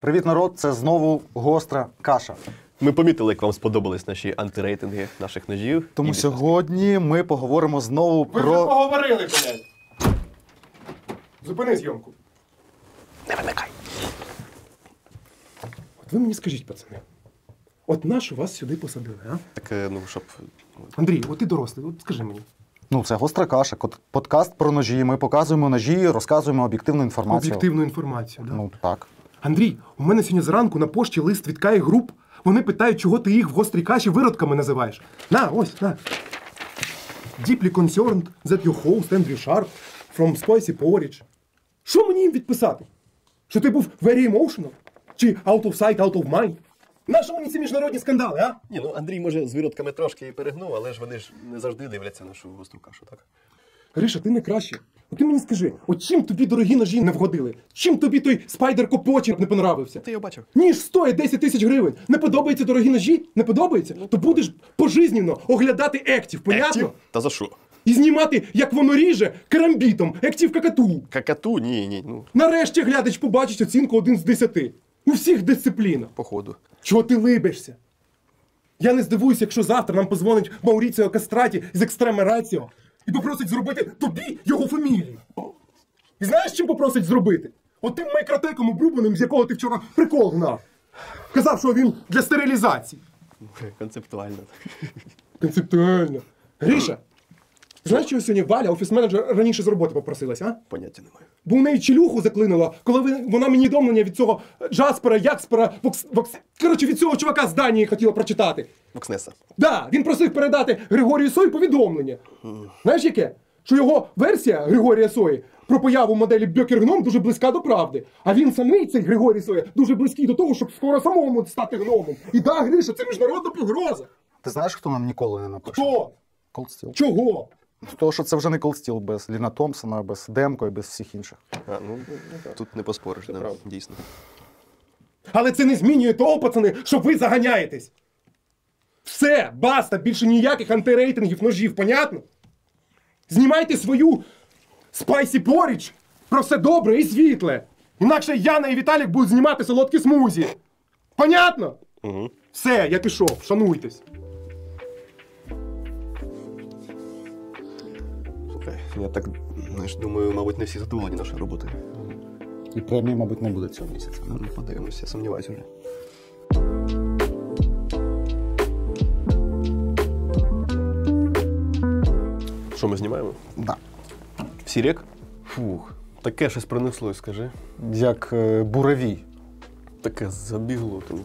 Привіт, народ! Це знову гостра каша. Ми помітили, як вам сподобались наші антирейтинги наших ножів. Тому сьогодні ми поговоримо знову Ви вже поговорили, блядь. Зупини зйомку. Не вимикай. От ви мені скажіть, пацани, от нащо вас сюди посадили, а? Так, щоб... Андрій, от ти дорослий, от скажи мені. Ну, це гостра каша. Подкаст про ножі. Ми показуємо ножі, розказуємо об'єктивну інформацію. Об'єктивну інформацію, да? Ну, так. Андрій, у мене сьогодні зранку на пошті лист від Каї Груп. Вони питають, чого ти їх в гострій каші виродками називаєш. На, ось, на. Deeply concerned that your host Andrew Sharp from Spicy Porridge. Що мені їм відписати? Що ти був very emotional? Чи out of sight, out of mind? Нащо мені ці міжнародні скандали, а? Ні, ну Андрій, може, з виродками трошки і перегнув, але ж вони ж не завжди дивляться нашу гостру кашу, так? Гриша, ти не краще. От ти мені скажи, от чим тобі дорогі ножі не вгодили? Чим тобі той спайдер Копочі не понравився? Ти його бачив? Ніж стоїть 10 тисяч гривень. Не подобаються дорогі ножі? Не подобається? То будеш пожизненно оглядати ектів, понятно? Та за що? І знімати, як воно ріже, карамбітом, ектів какату. Какату? Ні, ну, Нарешті глядач побачить оцінку 1 з 10. У всіх дисциплінах. походу. Чого ти либишся? Я не здивуюся, якщо завтра нам позвонить Мауріціо Кастраті з Екстреме Раціо і попросить зробити тобі його фамілію. І знаєш, чим попросить зробити? От тим майкротеком обрубаним, з якого ти вчора прикол гнав. Казав, що він для стерилізації. Концептуально. Концептуально. Гріша, знаєш, чого сьогодні Валя, офіс-менеджер, раніше з роботи попросилась, а? Поняття немає. Бо в неї челюху заклинило, коли вона мені повідомлення від цього Джаспера, Якспера, коротше, від цього чувака з Данії хотіла прочитати. Вокснеса. Да, він просив передати Григорію Сої повідомлення. Знаєш яке? Що його версія Григорія Сої про появу моделі Бьокер-гном дуже близька до правди. А він самий, цей Григорій Соя, дуже близький до того, щоб скоро самому стати гномом. І да, Гриша, це міжнародна погроза. Ти знаєш, хто нам ніколи не напише? Хто? Cold Steel. Чого? Тому що це вже не Cold Steel без Ліна Томпсона, без Демко і без всіх інших. Ну, тут не поспориш, да, дійсно. Але це не змінює того, пацани, що ви заганяєтесь. Все, баста, більше ніяких антирейтингів ножів, понятно? Знімайте свою Spicy Porridge про все добре і світле. Інакше Яна і Віталік будуть знімати солодкі смузі. Понятно? Угу. Все, я пішов, шануйтесь. Слухай, я так, знаєш, думаю, мабуть, не всі задоволені нашою роботою. І премії, мабуть, не буде цього місяця. Ну, подивимося, я сумніваюся вже. Що ми знімаємо? Да. Сірек? Фух, таке щось принеслось, скажи. Як буревій. Таке забігло. Там.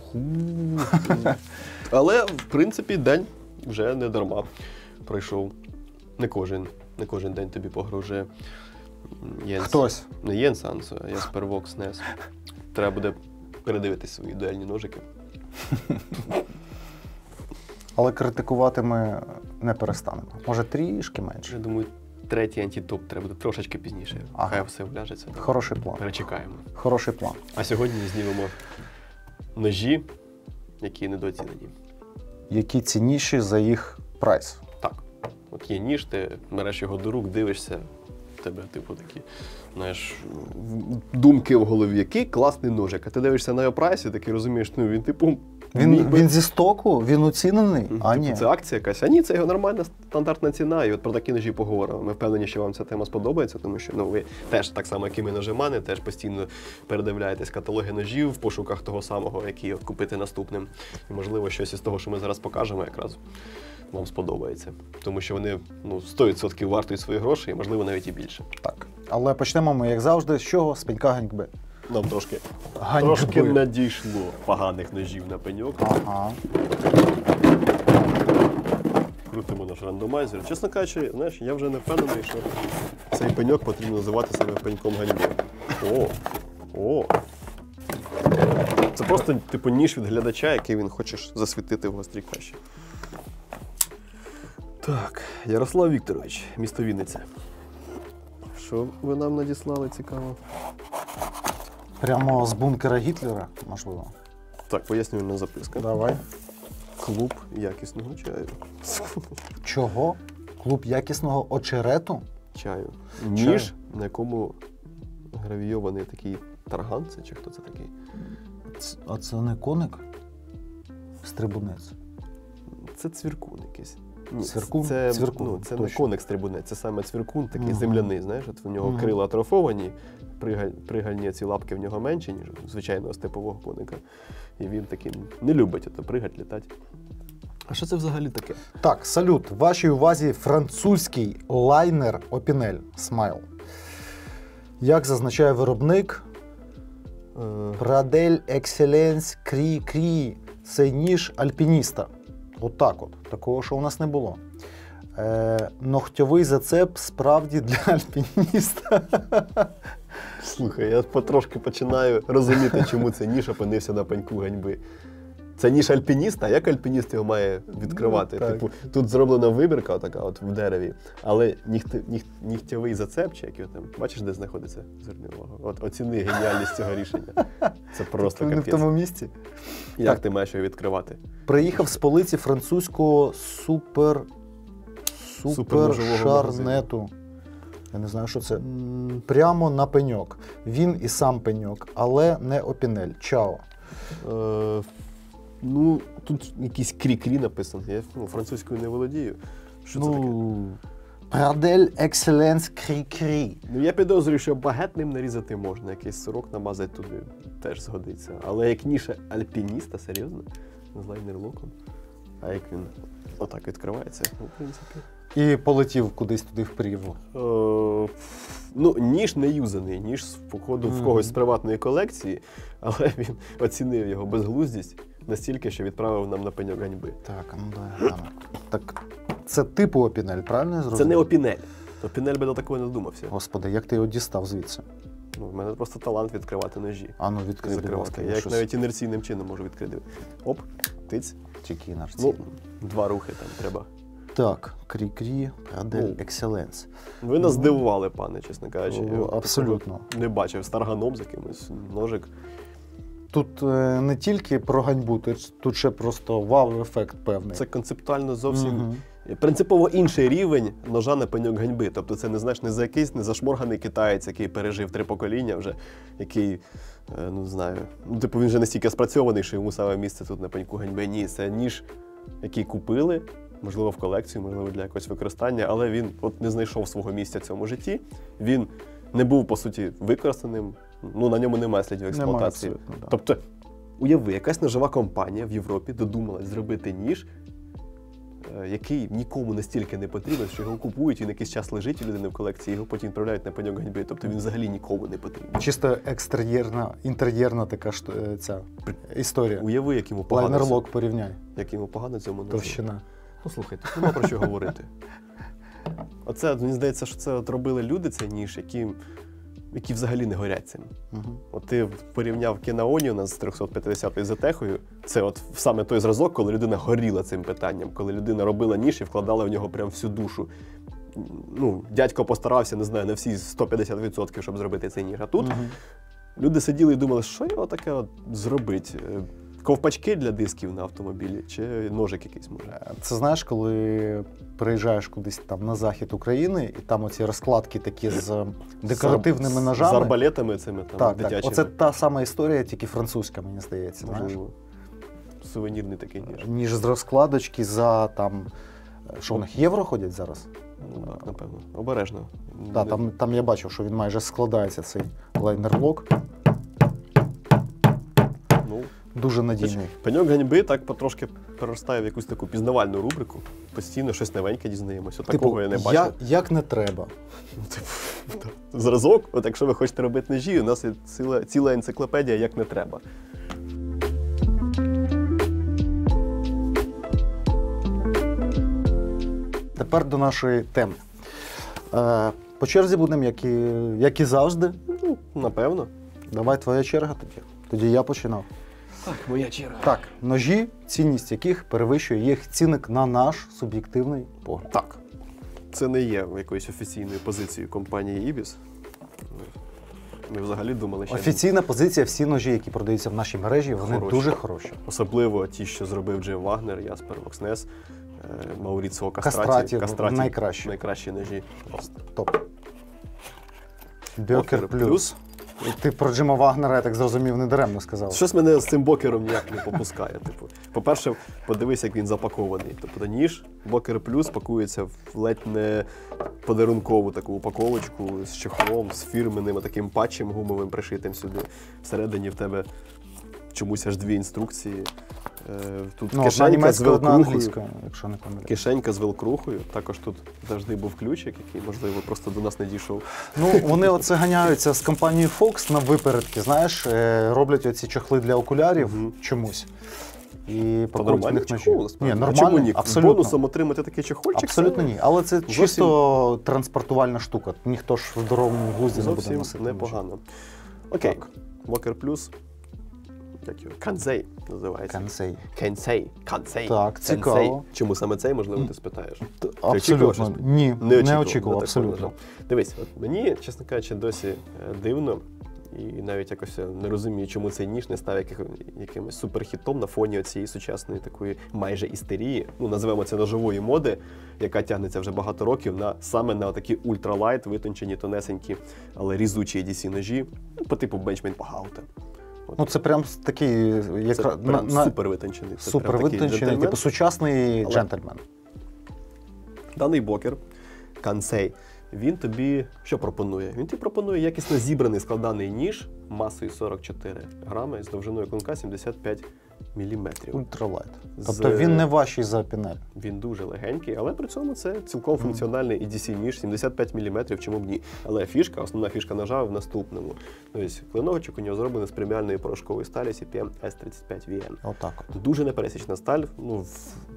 Але, в принципі, день вже не дарма пройшов. Не кожен день тобі погрожує Єнс. Хтось. Не Єнс Ансо, а Яспер Вокснес. Треба буде передивитись свої дуельні ножики. Але критикувати ми не перестанемо. Може, трішки менше. Я думаю, третій антитоп треба буде трошечки пізніше. Ага. Хай все вляжеться. Хороший план. Перечекаємо. Хороший план. А сьогодні знімемо ножі, які недооцінені. Які цінніші за їх прайс. Так. От є ніж, ти береш його до рук, дивишся, в тебе, типу, такі, знаєш, думки в голові. Який класний ножик. А ти дивишся на його прайс і такий розумієш, ну він, типу, Він зі стоку, він оцінений, а ні. Це акція якась. А ні, це його нормальна стандартна ціна. І от про такі ножі поговоримо. Ми впевнені, що вам ця тема сподобається, тому що ви теж, так само, як і ми ножемани, теж постійно передивляєтесь каталоги ножів в пошуках того самого, який от купити наступним. І, можливо, щось із того, що ми зараз покажемо, якраз вам сподобається. Тому що вони 100% вартують свої гроші, і, можливо, навіть і більше. Так. Але почнемо ми, як завжди, з чого? З пенька ганьби. Нам трошки Ганьби. надійшло поганих ножів на пеньок. Ага. Крутимо наш рандомайзер. Чесно кажучи, знаєш, я вже не впевнений, що цей пеньок потрібно називати саме пеньком ганьби. О! Це просто, типу, ніж від глядача, який він хоче засвітити в гострій каші. Так, Ярослав Вікторович, місто Вінниця. Що ви нам надіслали цікаво? Прямо з бункера Гітлера, можливо. Так, пояснювальна записка. Давай. Клуб якісного чаю. Чого? Клуб якісного очерету? Чаю. Ніж, на якому гравійований такий тарган, це чи хто це такий? А це не коник? Стрибунець. Це цвіркун якийсь. Ні, Цвіркун? Це, Цвіркун, ну, це не точно. коник-стрибунець, це саме цвіркун, такий Ага. земляний, знаєш, от в нього Ага. крила атрофовані, пригальні ці лапки в нього менші, ніж у звичайного степового коника. І він такий не любить ото пригать, літати. А що це взагалі таке? Так, салют. Вашій увазі французький лайнер Opinel Smile. Як зазначає виробник, Pradelь Excellence Cri. Це ніж альпініста. Отак от. Такого, що у нас не було. Ногтьовий зацеп справді для альпініста. Слухай, я потрошки починаю розуміти, чому цей ніж опинився на пеньку ганьби. Це ніж альпініста, а як альпініст його має відкривати? Ну, так. Типу, тут зроблена вибірка така от в дереві, але нігтєвий зацеп, чи як його там, бачиш, де знаходиться? Зверни увагу. От оціни геніальність цього рішення. Це просто Не в капець. тому місці. Як Так. ти маєш його відкривати? Приїхав з полиці французького Суперножового шарнету. Я не знаю, що це. Прямо на пеньок. Він і сам пеньок, але не Opinel. Чао. Ну, тут якийсь крі-крі написано. Я французькою не володію. Що це таке? Pradelь Excellence Cri. Ну, я підозрюю, що багет ним нарізати можна, якийсь сирок намазати туди теж згодиться. Але як ніж альпініста, серйозно? З лайнер-локом? А як він отак відкривається? Ну, в принципі. І полетів кудись туди в прірву. Ну, ніж не юзаний, ніж походу в когось з приватної колекції, але він оцінив його безглуздість настільки, що відправив нам на пеньок ганьби. Так, ну да. Так, це типу Opinel, правильно я зрозумів? Це не Opinel. Opinel би до такого не додумався. Господи, як ти його дістав звідси? Ну, в мене просто талант відкривати ножі. А ну відкрий, будь Закривати. ласка. Я їх навіть інерційним чином можу відкрити. Оп, тиць. Тільки Ну, інерційно. 2 рухи там треба. Так, Cri, Pradelь Ну. Excellence. Ви нас здивували, пане, чесно кажучи. Я Абсолютно. такого не бачив. Старганом з якимось ножик. Тут не тільки про ганьбу, тут ще просто вау-ефект певний. Це концептуально зовсім Мгм. принципово інший рівень ножа на пеньок ганьби. Тобто це не знаєш, не за якийсь не зашморганий китаєць, який пережив 3 покоління вже, який, ну не знаю, ну типу він вже настільки спрацьований, що йому саме місце тут на пеньку ганьби. Ні, це ніж, який купили, можливо, в колекцію, можливо, для якогось використання, але він от не знайшов свого місця в цьому житті. Він не був, по суті, використаним, ну на ньому немає слідів експлуатації. Немає абсолютно, да. Тобто, уяви, якась ножова компанія в Європі додумалась зробити ніж, який нікому настільки не потрібен, що його купують, він якийсь час лежить у людини в колекції, його потім відправляють на пеньок ганьби. Тобто він взагалі нікому не потрібен. Чисто інтер'єрна така ця історія. Уяви, як йому погано, Лайнер-лок порівняй. як йому погано цьому ножу. Товщина. Ну слухай, тут нема про що говорити. Оце, мені здається, що це от робили люди, цей ніж, які взагалі не горять цим. Угу. От ти порівняв Кінаоніона з 350-ю зетехою, це от саме той зразок, коли людина горіла цим питанням, коли людина робила ніж і вкладала в нього прям всю душу. Ну, дядько постарався, не знаю, на всі 150%, щоб зробити цей ніж. А тут люди сиділи і думали, що його таке от зробити? Ковпачки для дисків на автомобілі чи ножик якийсь може? Це знаєш, коли приїжджаєш кудись там на захід України, і там оці розкладки такі з декоративними ножами. З арбалетами цими там Так, дитячими. оце та сама історія, тільки французька, мені здається. Знаєш? Можливо. Сувенірний такий ніж. Ніж з розкладочки за там. Що в них євро ходять зараз? Ну, так, напевно. Обережно. Так, там я бачив, що він майже складається, цей лайнер-лок. Ну, Дуже надійний. пеньок ганьби так потрошки переростає в якусь таку пізнавальну рубрику. Постійно щось новеньке дізнаємося. Такого я не бачив. Як не треба. Зразок, от якщо ви хочете робити ножі, у нас є ціла енциклопедія, як не треба. Тепер до нашої теми. По черзі будемо, як і завжди. Ну, напевно. Давай твоя черга тоді. Тоді я починав. Так, моя черга. Так, ножі, цінність яких перевищує їх цінник на наш суб'єктивний погляд. Так. Це не є якоюсь офіційною позицією компанії Ibis. Ми взагалі думали, що Офіційна позиція, всі ножі, які продаються в нашій мережі, вони Хороші. дуже хороші. особливо ті, що зробив Джим Вагнер, Яспер Локснес, Мауріціо Кастраті, Кастраті. найкращі. Найкращі ножі. Топ. Бьокер плюс. Ти про Джима Вагнера, я так зрозумів, не даремно сказав. Щось мене з цим бокером ніяк не попускає. Типу, по-перше, подивись, як він запакований. Тобто ніж Бокер Плюс пакується в ледь не подарункову таку упаковочку з чехлом, з фірменним таким патчем гумовим пришитим сюди. Всередині в тебе чомусь аж 2 інструкції. Тут Одна кишенька з німецька, одна велкрухою. англійська, якщо не помиляюсь. Кишенька з велкрухою. Також тут завжди був ключик, який, можливо, просто до нас не дійшов. Ну, вони оце ганяються з компанією Fox на випередки, знаєш, роблять оці чохли для окулярів чомусь. І Та пакують в нормальний них ножі. чехол, Ні, насправді. нормальний, А чому ні? абсолютно. Бонусом отримати такий чехольчик? Абсолютно це ні. Але це зовсім- чисто транспортувальна штука. Ніхто ж в здоровому глузді не буде Зовсім носити. непогано. Окей, Так. Бокер Плюс. Як його? Канзей називається. Кансей. Канцей. Так, цікаво. Чому саме цей, можливо, ти спитаєш? Абсолютно. очікував щось? Ні, не очікував, на такого, на абсолютно. жаль. Дивись, от мені, чесно кажучи, досі дивно, і навіть якось я не розумію, чому цей ніж не став якимось суперхітом на фоні цієї сучасної такої майже істерії, ну, називаємо це ножової моди, яка тягнеться вже багато років саме на такі ультралайт, витончені, тонесенькі, але різучі ADC-ножі, по типу Benchmade Pagauta. Ну, це прям такий, Це прям супер витончений. Це супер прям такий витончений, джентльмен. типу сучасний Але- джентльмен. Даний бокер, Канцей, він тобі що пропонує? Він тобі пропонує якісно зібраний складаний ніж масою 44 грами з довжиною клинка 75 міліметрів. Ультралайт. З- Тобто він не важчий за пінель. Він дуже легенький, але при цьому це цілком функціональний EDC-ніж 75 мм, чому б ні. Але фішка, основна фішка ножа в наступному. Тобто клиночок у нього зроблений з преміальної порошкової сталі CPM S35VN. Отак от. Дуже непересічна сталь, ну,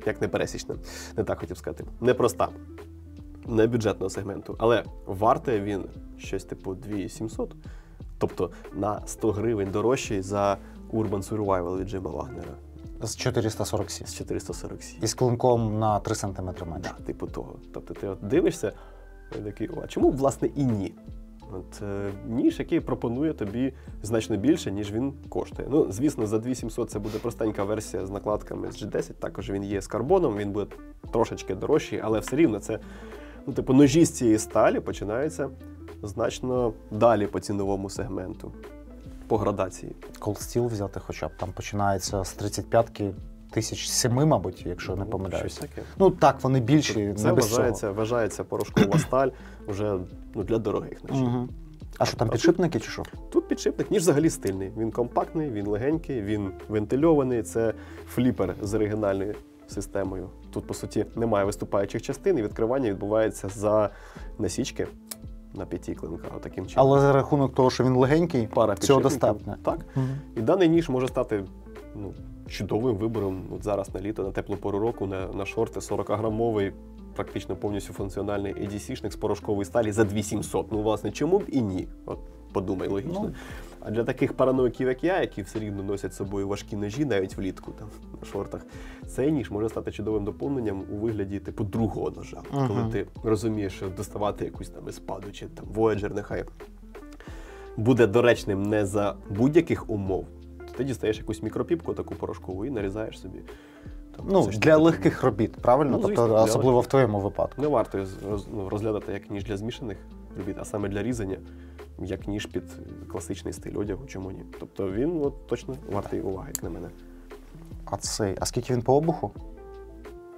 як непересічна, не так хотів сказати. Непроста, не бюджетного сегменту, але вартує він щось типу 2700, тобто на 100 гривень дорожчий за Urban Survival від Джима Вагнера З 447. з 447. І з клинком на 3 см менше. Да, типу того. Тобто ти от дивишся, і такий, а чому, власне, і ні? От, ніж, який пропонує тобі значно більше, ніж він коштує. Ну, звісно, за 2700 це буде простенька версія з накладками з G10, також він є з карбоном, він буде трошечки дорожчий, але все рівно це, ну, типу, ножі з цієї сталі починаються значно далі по ціновому сегменту, по градації. Cold Steel взяти хоча б, там починається з 35-ки 1007, мабуть, якщо не помиляюсь. Щось таке. Ну так, вони більші, Це не без цього. вважається порошкова сталь вже, ну, для дорогих ножів. Угу. А що там, А підшипники чи що? Тут підшипник, ніж взагалі стильний. Він компактний, він легенький, він вентильований. Це фліпер з оригінальною системою. Тут, по суті, немає виступаючих частин, і відкривання відбувається за насічки на 5 клинка. Отаким чином. Але за рахунок того, що він легенький, Пара цього підшипників. достатньо. Так. Угу. І даний ніж може стати, ну, чудовим вибором от зараз на літо, на теплу пору року, на шорти 40-грамовий, практично повністю функціональний ADC-шник з порошкової сталі за 2700. Ну, власне, чому б і ні? От подумай, логічно. Ну. А для таких параноїків, як я, які все рівно носять з собою важкі ножі, навіть влітку там, на шортах, цей ніж може стати чудовим доповненням у вигляді типу другого ножа. Ага. Коли ти розумієш, що доставати якусь там еспаду чи там Voyager нехай буде доречним не за будь-яких умов, то ти дістаєш якусь мікропіпку таку порошкову і нарізаєш собі. Там, Ну, це ж для таке, легких робіт, правильно? Ну, звісно, тобто, для особливо легких. в твоєму випадку. Не варто розглядати як ніж для змішаних робіт, а саме для різання, як ніж під класичний стиль одягу, чому ні. Тобто він от, точно вартий уваги, як на мене. А скільки він по обуху?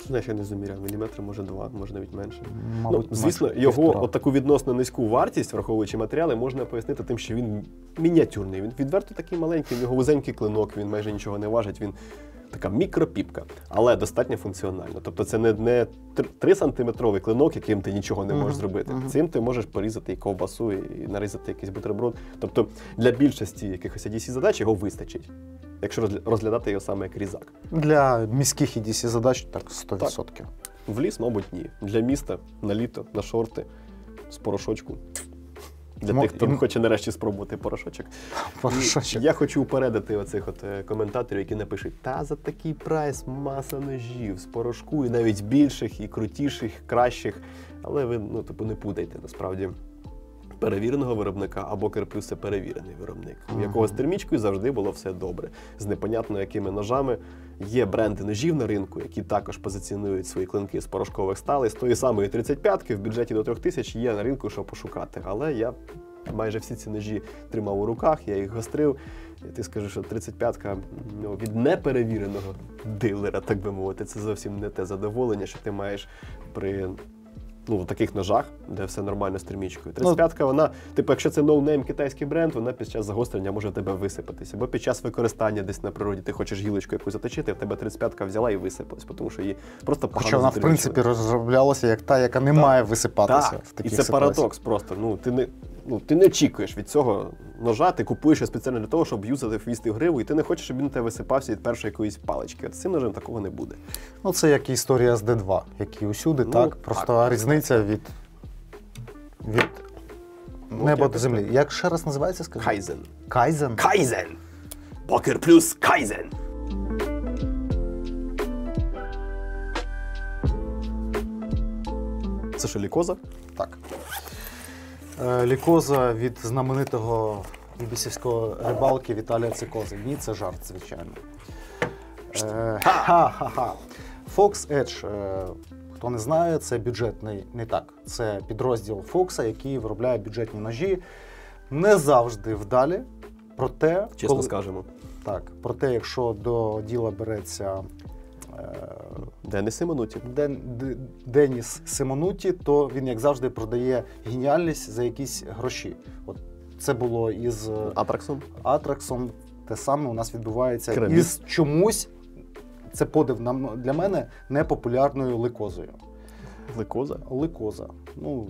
Знаєш, я не заміряв, міліметр, може 2, може навіть менше. Мабуть, Ну, звісно, менше, його півтора. от таку відносно низьку вартість, враховуючи матеріали, можна пояснити тим, що він мініатюрний. Він відверто такий маленький, в нього вузенький клинок, він майже нічого не важить, він така мікропіпка, але достатньо функціональна. Тобто це не 3-сантиметровий клинок, яким ти нічого не можеш зробити. Цим ти можеш порізати і ковбасу, і нарізати якийсь бутерброд. Тобто для більшості якихось ADC-задач його вистачить, якщо розглядати його саме як різак. Для міських і DC задач так 100%. В ліс, мабуть, ні. Для міста, на літо, на шорти, з порошочку. Для тих, хто хоче нарешті спробувати порошочок. Порошочок. І я хочу упередити оцих коментаторів, які напишуть: та за такий прайс маса ножів з порошку, і навіть більших, і крутіших, кращих. Але ви, ну, типу, не путайте, насправді. Перевіреного виробника, а Бокер Плюс – це перевірений виробник, у якого з термічкою завжди було все добре. З непонятно якими ножами. Є бренди ножів на ринку, які також позиціонують свої клинки з порошкових сталей. З тої самої 35-ки в бюджеті до 3000 є на ринку, що пошукати. Але я майже всі ці ножі тримав у руках, я їх гострив. І ти скажеш, що 35-ка від неперевіреного дилера, так би мовити, це зовсім не те задоволення, що ти маєш при в таких ножах, де все нормально з термічкою. 35-ка, вона, типу, якщо це ноунейм китайський бренд, вона під час загострення може в тебе висипатися. Бо під час використання десь на природі ти хочеш гілочку якусь заточити, в тебе 35-ка взяла і висипалась, тому що її просто погано Хоча вона, в принципі, розроблялася як та, яка не має висипатися в таких і це ситуаціях. парадокс просто. Ти не очікуєш від цього ножа, ти купуєш його спеціально для того, щоб юзати хвіст і гриву, і ти не хочеш, щоб він у тебе висипався від першої якоїсь палички. От з цим ножем такого не буде. Ну, це як і історія з D2, які усюди, так? Просто різниця від неба до землі. Як ще раз називається, скажи? Кайзен. Кайзен? Кайзен! Покер плюс Кайзен! Це що, лікоза? Так. Лікоза від знаменитого ібісівського рибалки Віталія Цикози. Ні, це жарт, звичайно. Ха-ха-ха. Fox Edge, хто не знає, це бюджетний, не так, це підрозділ Fox, який виробляє бюджетні ножі. Не завжди вдалі, проте... Чесно скажемо. Так, проте, якщо до діла береться Деніс Симонуті. Деніс Симонуті, то він, як завжди, продає геніальність за якісь гроші. От це було із Атраксом. Те саме у нас відбувається із чомусь, це подив для мене, непопулярною ликозою. Ликоза? Ликоза. Ну,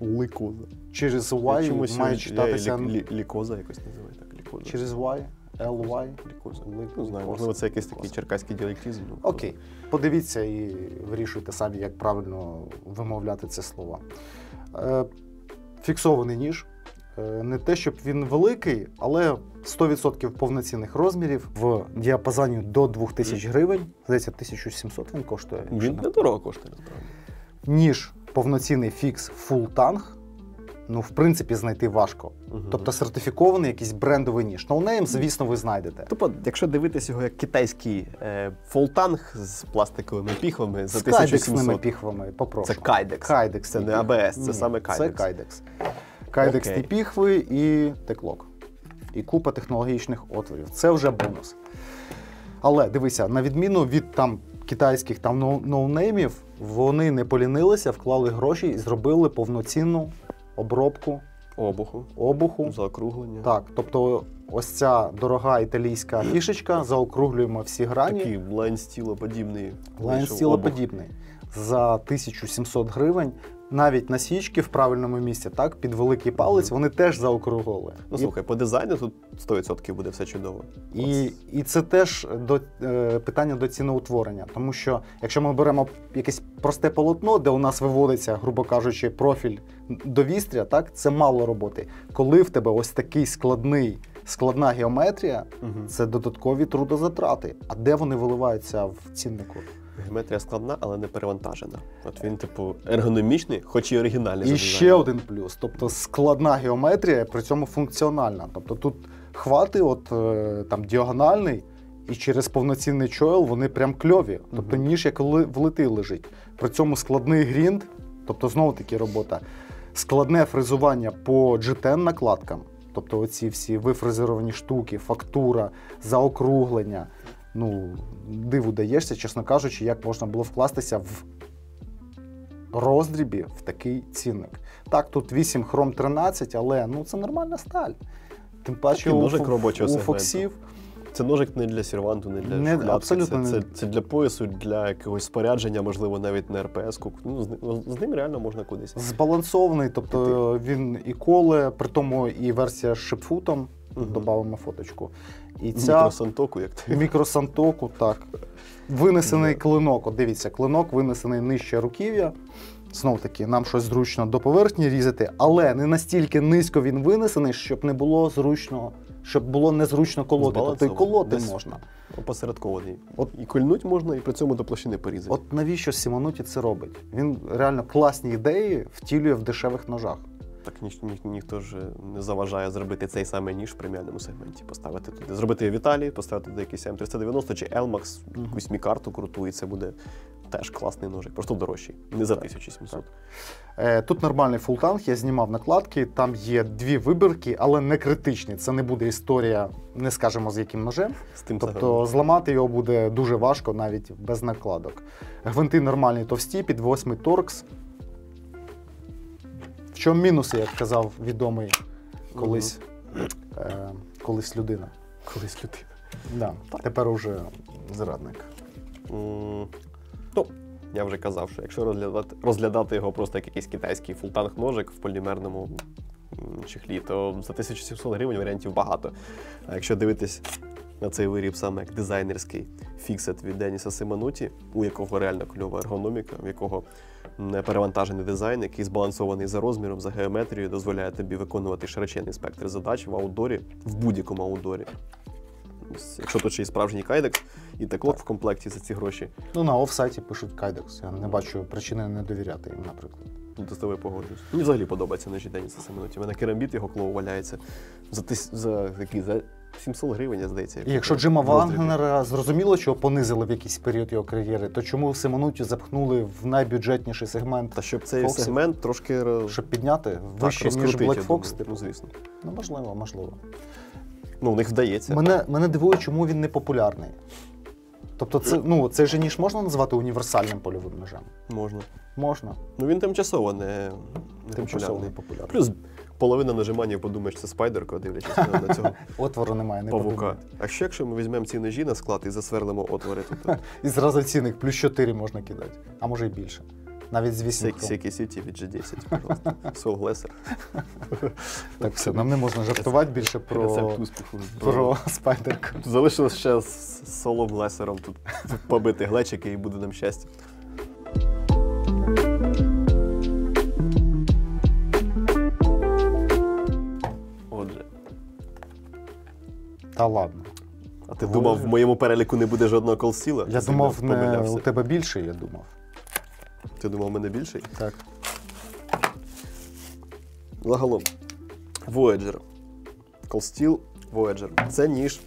ликоза. Через Y має читатися... Лікоза якось називає так. Лікоза. Через Y? LY? Лікоза. Не знаю, можливо, це якийсь такий черкаський діалектизм. Окей. Подивіться і вирішуйте самі, як правильно вимовляти ці слова. Фіксований ніж. Не те, щоб він великий, але 100% повноцінних розмірів в діапазоні до 2000 гривень. Здається, 1700 він коштує. Він недорого коштує, насправді. Ніж повноцінний фікс Full Tang, ну, в принципі, знайти важко. Тобто сертифікований якийсь брендовий ніж. Ноунейм, звісно, ви знайдете. Тобто, якщо дивитися його як китайський фултанг з пластиковими піхвами за 1700. З кайдексними піхвами, попрошу. Це кайдекс. Кайдекс. Це не АБС, це саме кайдекс. Це кайдекс. Кайдексні піхви і теклок. І купа технологічних отворів. Це вже бонус. Але, дивися, на відміну від там китайських там ноунеймів, вони не полінилися, вклали гроші і зробили повноцінну обробку обуху. Заокруглення. Так, тобто ось ця дорога італійська фішечка, заокруглюємо всі грані. Такий лайн-стілоподібний. Лайн-стілоподібний. За 1700 гривень навіть насічки в правильному місці, так, під великий палець, вони теж заокруглили. Ну, слухай, по дизайну тут 100% буде все чудово. І це теж питання до ціноутворення. Тому що, якщо ми беремо якесь просте полотно, де у нас виводиться, грубо кажучи, профіль до вістря, так, це мало роботи. Коли в тебе ось такий складна геометрія, це додаткові трудозатрати. А де вони виливаються в ціннику? Геометрія складна, але не перевантажена. От він, типу, ергономічний, хоч і оригінальний. І ще один плюс. Тобто складна геометрія, при цьому функціональна. Тобто тут хвати, там діагональний, і через повноцінний чойл вони прям кльові. Тобто ніж як влитий лежить. При цьому складний грінд, тобто знову-таки робота, складне фрезування по G10 накладкам. Тобто оці всі вифрезеровані штуки, фактура, заокруглення. Ну, диву даєшся, чесно кажучи, як можна було вкластися в роздрібі в такий цінник. Так, тут 8 хром 13, але ну, це нормальна сталь. Тим паче у Фоксів. Це ножик не для серванту, не для шухлядки. Абсолютно це для поясу, для якогось спорядження, можливо, навіть на РПС-ку. Ну, з ним реально можна кудись. Збалансований, тобто він і коле, при тому і версія з шипфутом. Добавимо фоточку. І ця... Мікросантоку, як ти. Мікросантоку, так. Винесений клинок. От дивіться, клинок винесений нижче руків'я. Знов-таки, нам щось зручно до поверхні різати, але не настільки низько він винесений, щоб не було зручно, щоб було незручно колоти. Тобто і колоти можна. Опосередкований. І кольнуть можна, і при цьому до площини порізати. От навіщо Симонуті це робить? Він реально класні ідеї втілює в дешевих ножах. Так ніхто ж не заважає зробити цей самий ніж в преміальному сегменті, поставити туди. Зробити в Італії, поставити туди якийсь М390 чи Elmax, якусь мікарту круту, і це буде теж класний ножик, просто дорожчий, не за 1700. Тут нормальний фултанг, я знімав накладки, там є 2 вибірки, але не критичні. Це не буде історія, не скажемо з яким ножем. З тим Тобто зламати його буде дуже важко навіть без накладок. Гвинти нормальні товсті, під 8 торкс. В чому мінуси, як казав відомий колись людина. Колись людина. Да. Тепер уже зрадник. Ну, я вже казав, що якщо розглядати його просто як якийсь китайський фултанг-ножик в полімерному чехлі, то за 1700 гривень варіантів багато. А якщо дивитись на цей виріб саме як дизайнерський фіксет від Деніса Симонуті, у якого реально кльова ергономіка, в якого перевантажений дизайн, який збалансований за розміром, за геометрією, дозволяє тобі виконувати широченний спектр задач в аутдорі, в будь-якому аутдорі. Якщо тут ще й справжній кайдекс і теклок в комплекті за ці гроші. Ну, на офсайті пишуть кайдекс. Я не бачу причини не довіряти їм, наприклад. До з тобою погоджуюсь. Мені взагалі подобається ножі Деніса Симонуті. У мене керамбіт, його клоу валяється за 700 гривень, я здається. І якщо Джима Вагнера зрозуміло, що понизили в якийсь період його кар'єри, то чому Симонуті запхнули в найбюджетніший сегмент? Та щоб цей Фоксів? сегмент трошки Щоб підняти вище, ніж розкрутити, Black я Fox? думаю. Типу? Ну, звісно. Ну, можливо. Ну, у них вдається. Мене дивує, чому він не популярний. Тобто цей же ніж можна назвати універсальним польовим ножем? Можна. Ну він тимчасово не Тимчасово не популярний. популярний. Плюс половина нажимання подумаєш, це спайдерка, дивлячись на цього Отвору немає, не павука. подумай. А ще якщо ми візьмемо ці ножі на склад і засверлимо отвори тут. І зразу цінник плюс 4 можна кидати, а може й більше. Навіть з 8 Всякі сіті від G10, пожалуйста. Сол Глесер. Так, все, нам не можна жартувати більше Рецепт успіху. про спайдерку. Залишилось ще з Солом Глесером тут побити глечики і буде нам щастя. Отже. Та ладно. А ти думав, в моєму переліку не буде жодного колстіла? Я думав, у тебе більше, я думав. Ти думав, в мене більший? Так. Загалом. Voyager. Cold Voyager. Це ніж.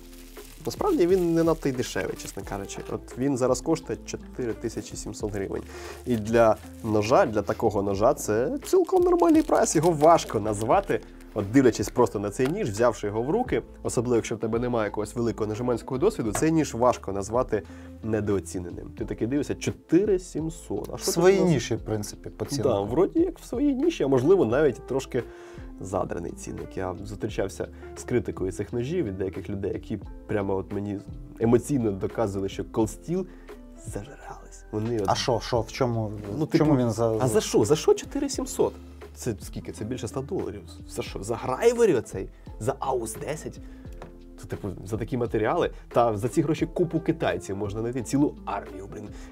Насправді він не надто й дешевий, чесно кажучи. От він зараз коштує 4700 гривень. І для ножа, для такого ножа, це цілком нормальний прайс. Його важко назвати, от дивлячись просто на цей ніж, взявши його в руки, особливо якщо в тебе немає якогось великого нажиманського досвіду, цей ніж важко назвати недооціненим. Ти такий дивишся, 4700. В своїй ніші, в принципі, по ціннику. Так, вроді як в своїй ніші, а можливо навіть трошки задраний цінник. Я зустрічався з критикою цих ножів від деяких людей, які прямо от мені емоційно доказували, що Cold Steel зажрались. Вони А що, в чому, типу, він за... А за що? За що 4700? Це скільки? Це більше $100. За що? За грайвері оцей? За AUS 10? Це, типу, за такі матеріали? Та за ці гроші купу китайців можна знайти цілу армію,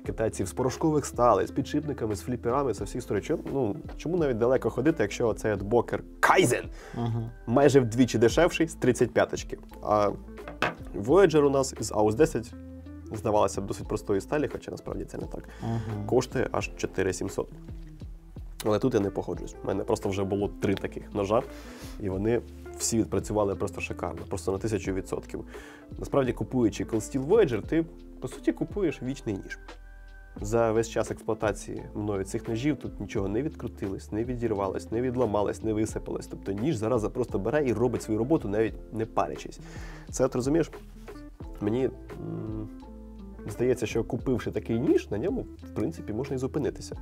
китайців з порошкових сталей, з підшипниками, з фліперами, з всіх сторон. Чому навіть далеко ходити, якщо оцей от Бокер Kaizen майже вдвічі дешевший з 35-очки. А Voyager у нас з AUS 10 здавалося б досить простої сталі, хоча насправді це не так. Коштує аж 4700. Але тут я не погоджуюсь. У мене просто вже було 3 таких ножа, і вони всі відпрацювали просто шикарно, просто на 1000%. Насправді, купуючи Cold Steel Voyager, ти, по суті, купуєш вічний ніж. За весь час експлуатації мною цих ножів тут нічого не відкрутилось, не відірвалось, не відламалось, не висипалось. Тобто ніж зараза просто бере і робить свою роботу, навіть не парячись. Це, от розумієш, мені здається, що купивши такий ніж, на ньому, в принципі, можна і зупинитися.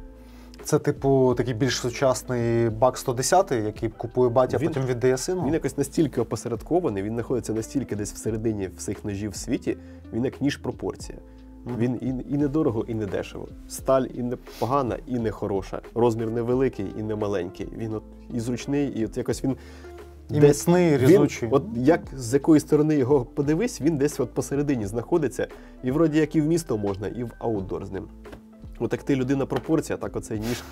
Це, типу, такий більш сучасний бак 110, який купує батя, а потім віддає сину? Він якось настільки опосередкований, він знаходиться настільки десь всередині всіх ножів в світі, він як ніж пропорція. Він і недорого, і не дешево. Сталь і не погана, і не хороша. Розмір невеликий і не маленький. Він от і зручний, і от якось він... І міцний, і різучий. От як з якої сторони його подивись, він десь от посередині знаходиться. І вроді як і в місто можна, і в аутдор з ним. От як ти людина пропорція, так оцей ніж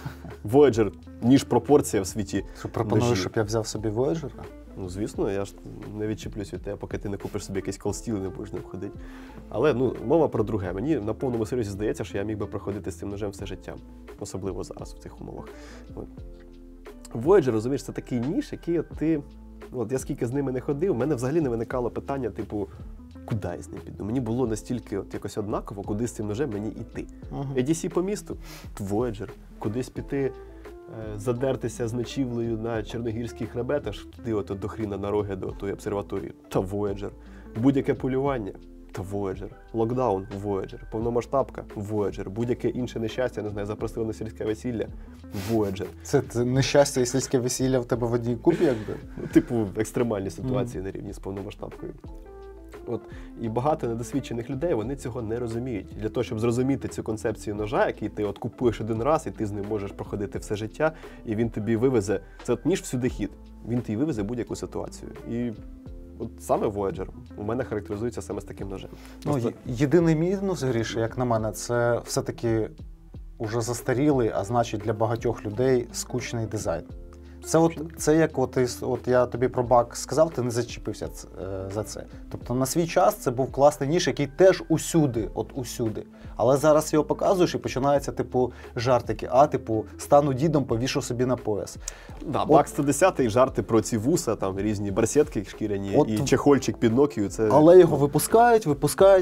Voyager, ніж пропорція в світі. Що пропонуєш, щоб я взяв собі Voyager? Ну, звісно, я ж не відчіплюсь від тебе, поки ти не купиш собі якийсь Cold Steel і не будеш ним ходити. Але, мова про друге. Мені на повному серйозі здається, що я міг би проходити з цим ножем все життя. Особливо зараз, в цих умовах. Voyager, розумієш, це такий ніж, який от ти... От я скільки з ними не ходив, в мене взагалі не виникало питання, типу, куди я з ним піду? Мені було настільки от якось однаково, куди з цим ножем мені йти. Угу. EDC по місту – Voyager. Кудись піти, задертися з ночівлею на Чорногірський хребет, аж туди от до хріна на роги, до тої обсерваторії – та Voyager. Будь-яке полювання – та Voyager. Локдаун – Voyager. Повномасштабка – Voyager. Будь-яке інше нещастя, не знаю, запросили на сільське весілля – Voyager. Це нещастя і сільське весілля в тебе в одній купі, якби? Ну, типу, екстремальні ситуації на рівні з повномасштабкою. От, і багато недосвідчених людей, вони цього не розуміють. Для того, щоб зрозуміти цю концепцію ножа, який ти от купуєш один раз, і ти з ним можеш проходити все життя, і він тобі вивезе, це от ніж всюди хід, він тобі вивезе будь-яку ситуацію. І от саме Voyager у мене характеризується саме з таким ножем. Ну, єдиний мінус, Гріш, як на мене, це все-таки уже застарілий, а значить для багатьох людей скучний дизайн. Це як от я тобі про бак сказав, ти не зачепився за це. Тобто на свій час це був класний ніж, який теж усюди. Але зараз його показуєш і починається типу жартики. Стану дідом, повішу собі на пояс. Да, бак 110 і жарти про ці вуса, там різні барсетки шкіряні і чехольчик під Nokia. Це... Але його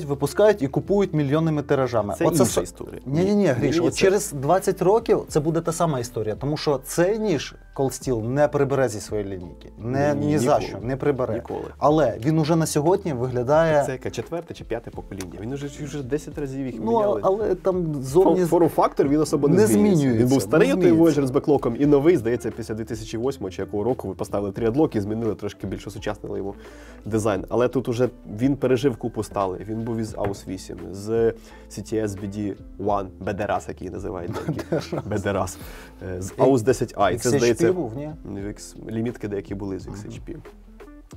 випускають і купують мільйонними тиражами. Це інша історія. Ні, Гріш, через 20 років це буде та сама історія, тому що цей ніж Cold Steel не прибере зі своєї лінійки. Ні за що, не прибере. Ніколи. Але він уже на сьогодні виглядає... Це яке, 4 чи 5 покоління. Він вже 10 разів їх міняли. Але там зовні... Форм-фактор він особо не змінюється. Він був старий той Voyager з беклоком і новий, здається, після 2008 чи якого року ви поставили 3 адлоки і змінили трошки більш осучаснили йому дизайн. Але тут уже він пережив купу сталей. Він був із AUS 8, з CTS BD-1, BD-RAS, який називають. BD-RAS. З AUS 10i. Це, здається, був, ні? Лімітки деякі були з XHP.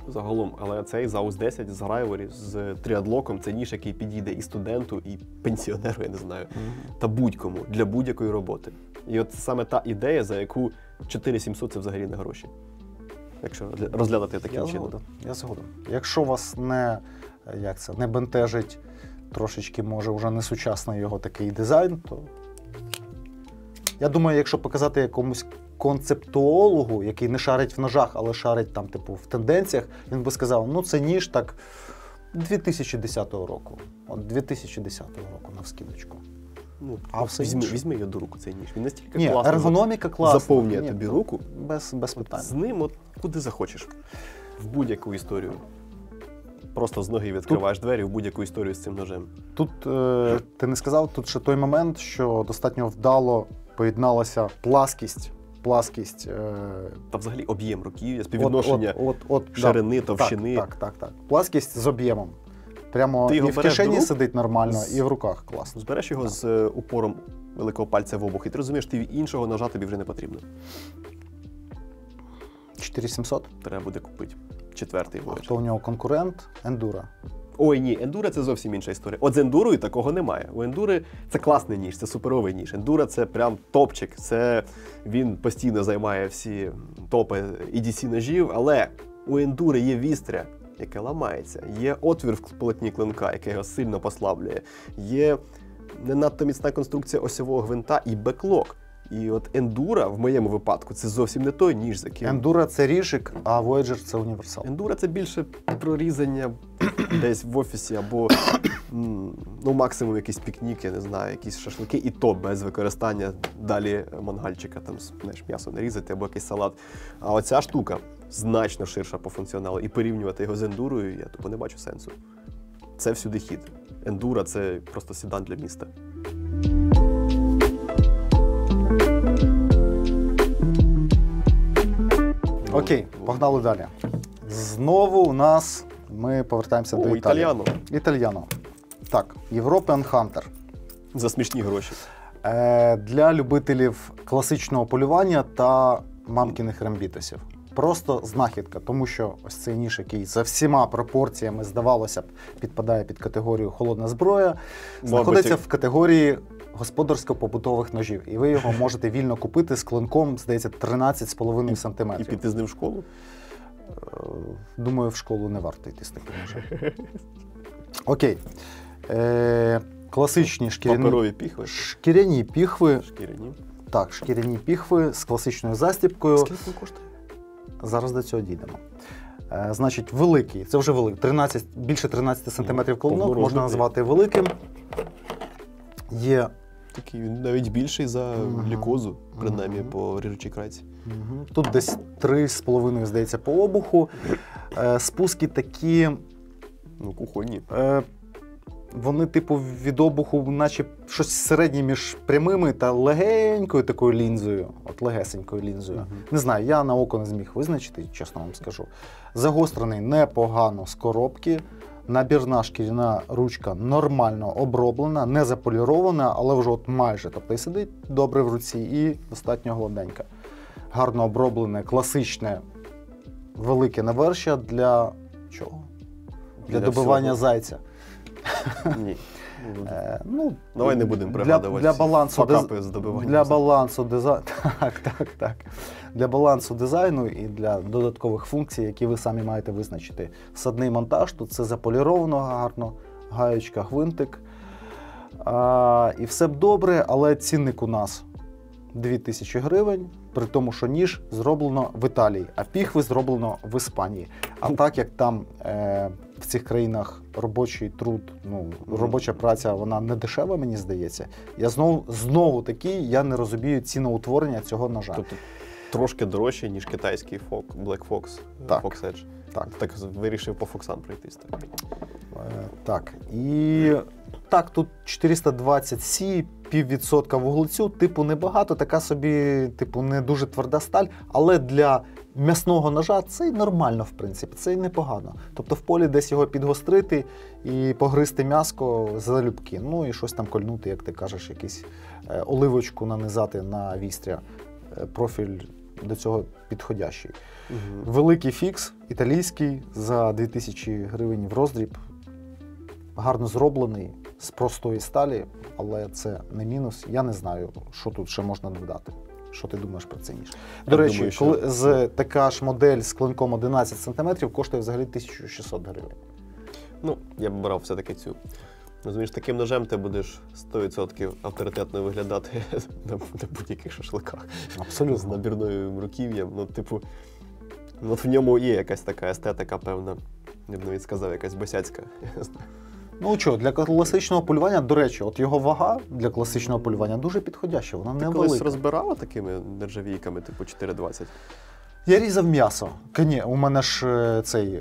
Загалом, але цей з AUS 10, з Грайворі, з тріадлоком, це ніж, який підійде і студенту, і пенсіонеру, я не знаю, та будь-кому, для будь-якої роботи. І от саме та ідея, за яку 4700 – це взагалі не гроші. Якщо розглядати таким чином. Я згоден. Якщо вас не бентежить трошечки, може, вже не сучасний його такий дизайн, то я думаю, якщо показати якомусь концептуологу, який не шарить в ножах, але шарить там, типу, в тенденціях, він би сказав, це ніж так 2010 року. От 2010 року навскидочку. Візьми його до руку цей ніж. Він настільки класно ергономіка класна. Заповнює тобі руку. Без питань. З ним куди захочеш. В будь-яку історію. Просто з ноги відкриваєш двері в будь-яку історію з цим ножем. Тут, ти не сказав, тут ще той момент, що достатньо вдало поєдналася пласкість. Та взагалі об'єм руків'я, співвідношення ширини, товщини. Так. Пласкість з об'ємом. Прямо і в кишені сидить нормально, і в руках класно. Збереш його з упором великого пальця в обух, і ти розумієш, іншого ножа тобі вже не потрібно. 4700? Треба буде купити. 4-й Voyager. Хто у нього конкурент? Endura. Ой, ні, Endura – це зовсім інша історія. От з Endura такого немає. У Endura це класний ніж, це суперовий ніж. Endura – це прям топчик. Він постійно займає всі топи EDC ножів, але у Endura є вістря, яке ламається, є отвір в полотні клинка, який його сильно послаблює, є не надто міцна конструкція осьового гвинта і беклок. І от Endura, в моєму випадку, це зовсім не той ніж, за яким... Endura – це ріжик, а Voyager – це універсал. Endura – це більше прорізання десь в офісі або максимум якийсь пікнік, я не знаю, якісь шашлики, і то без використання далі мангальчика, там, м'ясо нарізати або якийсь салат. А оця штука значно ширша по функціоналу, і порівнювати його з Endura я тупо не бачу сенсу. Це всюди хід. Endura – це просто седан для міста. Окей, погнали далі. Знову у нас ми повертаємося до Італії. Італьяно. Так, European Hunter. За смішні гроші. Для любителів класичного полювання та мамкиних рембітосів. Просто знахідка, тому що ось цей ніж, який за всіма пропорціями, здавалося б, підпадає під категорію холодна зброя, знаходиться в категорії господарсько-побутових ножів. І ви його можете вільно купити з клинком, здається, 13,5 см. І піти з ним в школу? Думаю, в школу не варто йти з таким ножем. Окей. Класичні паперові піхви. Шкіряні піхви. Шкіряні. Так, шкіряні піхви з класичною застібкою. Скільки він коштує? Зараз до цього дійдемо. Значить, великий, це вже великий, більше 13 см клинок, можна розбитий. назвати великим. Є Такий він навіть більший за глікозу, принаймні Мгм. по ріжучій крайці. Тут десь 3,5, здається, по обуху. Спуски такі, Ну, кухонні. вони типу від обуху, наче щось середнє між прямими та легенькою такою лінзою. От легесенькою лінзою. Мгм. Не знаю, я на око не зміг визначити, чесно вам скажу. Загострений непогано з коробки. Набірна шкіряна ручка нормально оброблена, не заполірована, але вже от майже. Тобто і сидить добре в руці, і достатньо гладенька. Гарно оброблене, класичне, велике навершя для чого? Для добивання всього. зайця. Ні. Ну, Давай не будемо пригадувати для балансу, факапи з добиванням. для балансу дизайну. Так. Для балансу дизайну і для додаткових функцій, які ви самі маєте визначити. Всадний монтаж, тут це заполіровано гарно, гаєчка, гвинтик. І все б добре, але цінник у нас 2000 гривень, при тому, що ніж зроблено в Італії, а піхви зроблено в Іспанії. А так як там в цих країнах робочий труд, робоча праця, вона не дешева, мені здається. Я знову таки, я не розумію ціноутворення цього ножа. Тобто трошки дорожче, ніж китайський Black Fox, Так. Fox Edge. Так вирішив по Фоксам пройтись. Так, і так, тут 420 Сі, 0,5% вуглецю, типу небагато, така собі, типу, не дуже тверда сталь, але для м'ясного ножа це й нормально, в принципі, це й непогано. Тобто в полі десь його підгострити і погризти м'яско залюбки, ну і щось там кольнути, як ти кажеш, якусь оливочку нанизати на вістря, профіль до цього підходящий. Угу. Великий фікс, італійський, за 2000 гривень в роздріб. Гарно зроблений, з простої сталі, але це не мінус. Я не знаю, що тут ще можна додати. Що ти думаєш про цей ніж? До речі, думаю, коли така ж модель з клинком 11 см коштує взагалі 1600 гривень. Ну, я б брав все-таки цю. Розумієш, таким ножем ти будеш 100% авторитетно виглядати на будь-яких шашликах. З Абсолютно. набірною руків'ям. Ну, типу, от в ньому є якась така естетика, певна, я б навіть сказав, якась босяцька. Ну що, для класичного полювання, до речі, от його вага для класичного полювання дуже підходяща, вона Ти не колись велика. розбирала такими нержавійками, типу 4,20? Я різав м'ясо. У мене ж цей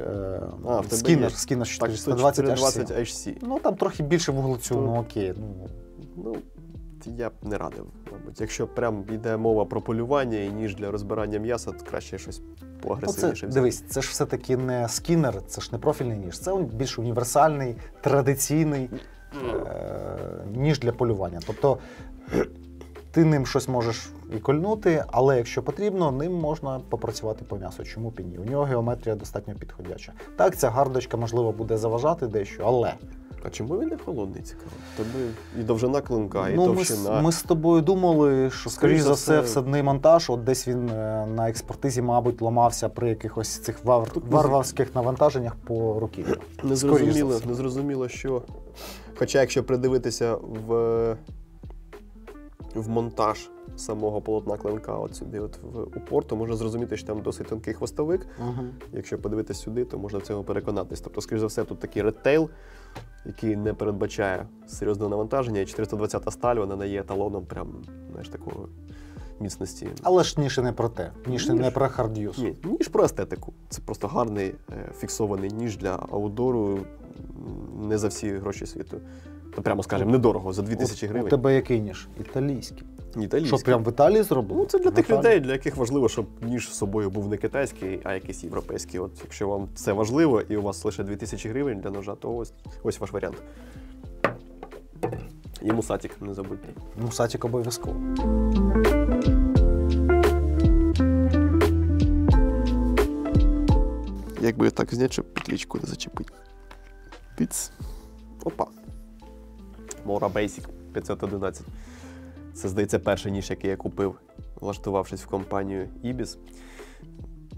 А, в тебе скінер є. 420 420 HC. HC. Ну там трохи більше вуглецю, ну окей. Ну, я б не радив, мабуть. Якщо прям йде мова про полювання і ніж для розбирання м'яса, то краще щось поагресивніше взяти. Дивись, це ж все-таки не скінер, це ж не профільний ніж. Це більш універсальний, традиційний ніж для полювання. Тобто ти ним щось можеш і кольнути, але якщо потрібно, ним можна попрацювати по м'ясу. Чому б і ні? У нього геометрія достатньо підходяча. Так, ця гардочка, можливо, буде заважати дещо, але... А чому він не холодний, цікаво? Тобі і довжина клинка, і Ну, товщина. ми з тобою думали, що, скоріш за все, все, всадний монтаж, от десь він на експертизі, мабуть, ламався при якихось цих Тут варварських навантаженнях по руки. Незрозуміло, що. Хоча, якщо придивитися в монтаж самого полотна клинка, от сюди, от в упор, то можна зрозуміти, що там досить тонкий хвостовик. Угу. Якщо подивитися сюди, то можна в цьому переконатись. Тобто, скоріш за все, тут такий ретейл, який не передбачає серйозного навантаження, і 420-та сталь, вона не є еталоном прям, знаєш, такого міцності. Але ж ніж і не про те, ніж і не про хард'юз. Ні, ніж про естетику. Це просто гарний фіксований ніж для аутдору, не за всі гроші світу. Ну, прямо скажемо, недорого, за 2000 У гривень. тебе який ніж? Італійський. Італійський. Що, прям в Італії зроблено? Ну, це для В тих Італії? людей, для яких важливо, щоб ніж з собою був не китайський, а якийсь європейський. От якщо вам це важливо і у вас лише 2000 гривень для ножа, то ось ваш варіант. І мусатик, не забудьте. Мусатик обов'язково. Якби так зняти, щоб петличку не зачепити. Піц. Опа. Mora Basic 511. Це, здається, перший ніж, який я купив, влаштувавшись в компанію Ibis.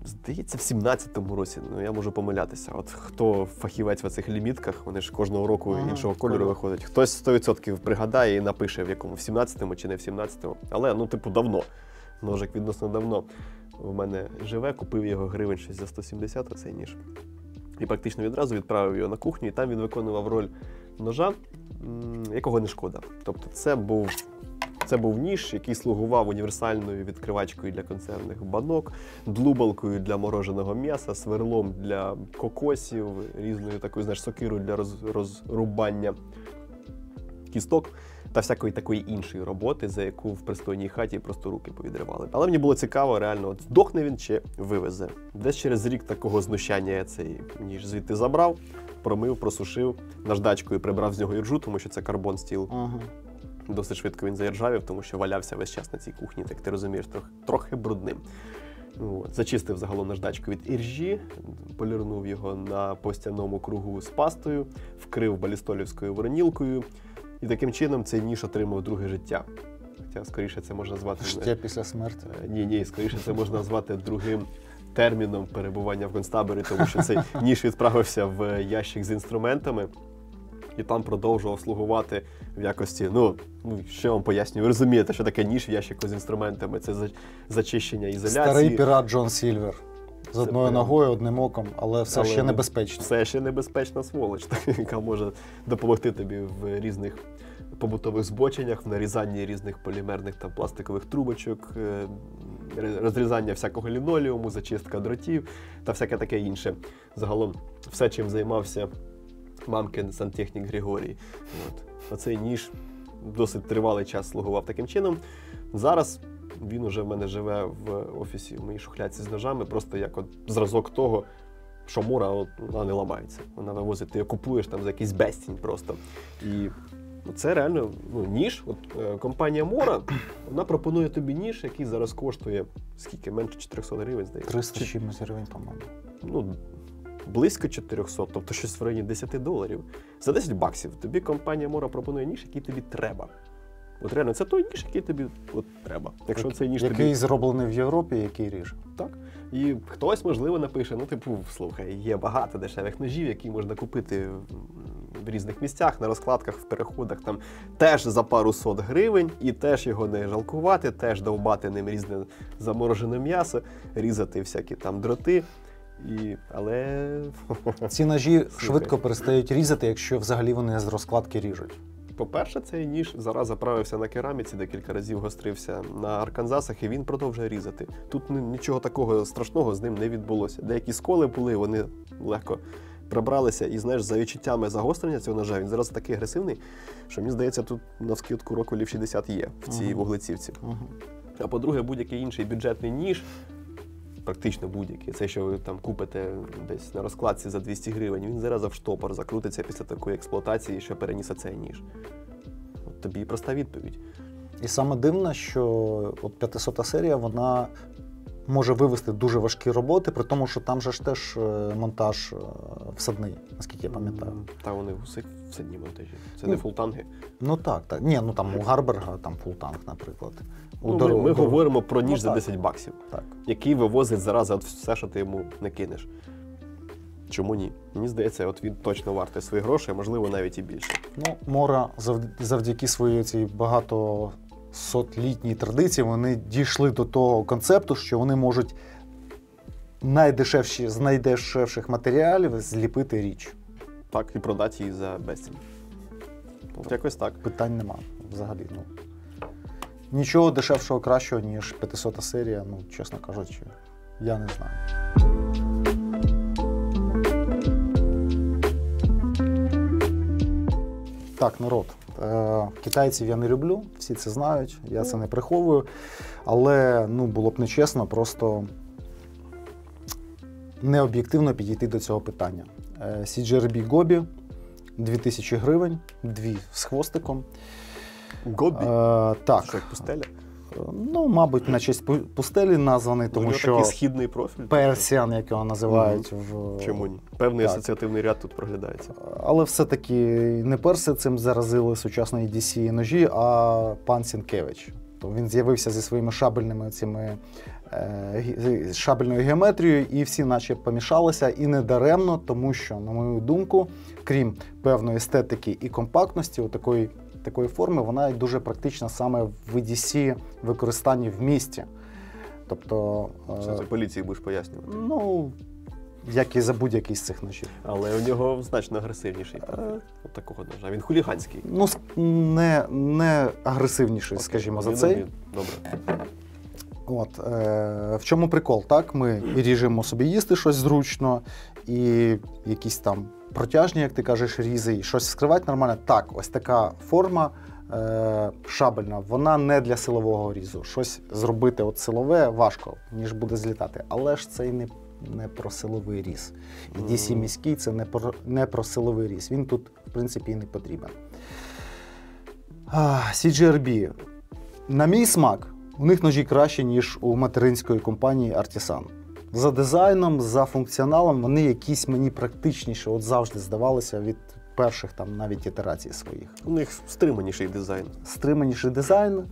Здається, в 17-му році, ну я можу помилятися. От хто фахівець в цих лімітках, вони ж кожного року іншого кольору виходять. Хтось 100% пригадає і напише, в якому, в 17-му чи не в 17-му. Але, ну, типу, давно. Ножик відносно давно. в мене живе, купив його гривень щось за 170, оцей ніж. І практично відразу відправив його на кухню, і там він виконував роль ножа, якого не шкода. Тобто це був ніж, який слугував універсальною відкривачкою для консервних банок, длубалкою для мороженого м'яса, сверлом для кокосів, різною такою, знаєш, сокирою для розрубання кісток та всякої такої іншої роботи, за яку в пристойній хаті просто руки повідривали. Але мені було цікаво, реально, от здохне він чи вивезе. Десь через рік такого знущання я цей ніж звідти забрав, промив, просушив, наждачкою прибрав з нього іржу, тому що це карбон стіл. Досить швидко він заіржавів, тому що валявся весь час на цій кухні, так ти розумієш, трохи брудним. Зачистив загалом наждачку від іржі, полірнув його на постяному кругу з пастою, вкрив балістолівською воронілкою, і таким чином цей ніж отримав друге життя. Хоча, скоріше, це можна назвати... Життя після смерті? Ні, скоріше, це можна назвати другим терміном перебування в концтаборі, тому що цей ніж відправився в ящик з інструментами, і там продовжував слугувати в якості, що я вам пояснюю, ви розумієте, що таке ніж в ящику з інструментами, це зачищення ізоляції. Старий пірат Джон Сільвер. З одною ногою, одним оком, але все ще небезпечно. Все ще небезпечна сволоч, яка може допомогти тобі в різних побутових збоченнях, в нарізанні різних полімерних та пластикових трубочок, розрізання всякого лінолеуму, зачистка дротів та всяке таке інше. Загалом все, чим займався мамкин сантехнік Григорій. Оцей ніж досить тривалий час слугував таким чином. Зараз він уже в мене живе в офісі, в моїй шухляці з ножами, просто як зразок того, що Мора, вона не ламається. Вона вивозить, ти її купуєш там за якийсь безцінь просто. І це реально ніж. Компанія Мора, вона пропонує тобі ніж, який зараз коштує, скільки, менше 400 гривень, здається. 300 чимось гривень, по-моєму. Близько 400, тобто щось в районі $10. За $10 тобі компанія Мора пропонує ніж, який тобі треба. От реально, це той ніж, який тобі треба. Якщо цей ніж який зроблений в Європі, який ріже. Так. І хтось, можливо, напише, слухай, є багато дешевих ножів, які можна купити в різних місцях, на розкладках, в переходах, там теж за пару сот гривень, і теж його не жалкувати, теж довбати ним різне заморожене м'ясо, різати всякі там дроти. Але ці ножі швидко перестають різати, якщо взагалі вони з розкладки ріжуть. По-перше, цей ніж зараз заправився на кераміці, декілька разів гострився на арканзасах, і він продовжує різати. Тут нічого такого страшного з ним не відбулося. Деякі сколи були, вони легко прибралися, і, знаєш, за відчуттями загострення цього ножа, він зараз такий агресивний, що, мені здається, тут навскидку років 60 є в цій вуглецівці. А по-друге, будь-який інший бюджетний ніж, практично будь-який, це що ви там купите десь на розкладці за 200 гривень, він зараз в штопор закрутиться після такої експлуатації, що переніс цей ніж. От тобі і проста відповідь. І саме дивно, що 500 серія, вона може вивести дуже важкі роботи, при тому, що там же ж теж монтаж всадний, наскільки я пам'ятаю. Та вони всадні монтажі. Це не фултанги. Так. Ні, там у Гарберга там фултанг, наприклад. Ми говоримо про ніж за $10, так. Який вивозить зараз все, що ти йому не кинеш. Чому ні? Мені здається, він точно вартий свої гроші, а можливо навіть і більше. Мора завдяки своїй цій багатосотлітній традиції, вони дійшли до того концепту, що вони можуть з найдешевших матеріалів зліпити річ. Так, і продати її за безцінь. Якось так. Питань нема взагалі. Нічого дешевшого кращого, ніж 500 серія, чесно кажучи, я не знаю. Так, народ, китайців я не люблю, всі це знають, я це не приховую, але було б нечесно просто необ'єктивно підійти до цього питання. CJRB Gobi, 2000 гривень, 2 з хвостиком. Гобі? Так. Що, як пустеля? Мабуть, на честь пустелі названий, тому що такий східний профіль. Персіан, як його називають. Чому ні? Певний асоціативний ряд тут проглядається. Але все-таки не перси цим заразили сучасної DC ножі, а пан Сінкевич. Він з'явився зі своїми шабельною геометрією, і всі наче помішалися, і не даремно, тому що, на мою думку, крім певної естетики і компактності, такої форми, вона дуже практична саме в EDC використанні в місті. Тобто, Це поліції будеш пояснювати. ну, як і за будь-який з цих ножів. Але у нього значно агресивніший профіль. От такого ножа. Він хуліганський. Ну, не агресивніший, скажімо, за Він цей. один. Добре. От, в чому прикол? Так, ми і ріжемо собі їсти щось зручно, і якісь там протяжні, як ти кажеш, різи, і щось скривати нормально. Так, ось така форма шабельна, вона не для силового різу. Щось зробити от силове важко, ніж буде злітати. Але ж це і не про силовий різ. І DC міський це не про силовий різ. Він тут, в принципі, і не потрібен. CGRB. На мій смак, у них ножі кращі, ніж у материнської компанії Artisan. За дизайном, за функціоналом вони якісь мені практичніші, от завжди здавалося від перших там навіть ітерацій своїх. У них стриманіший дизайн. Стриманіший дизайн,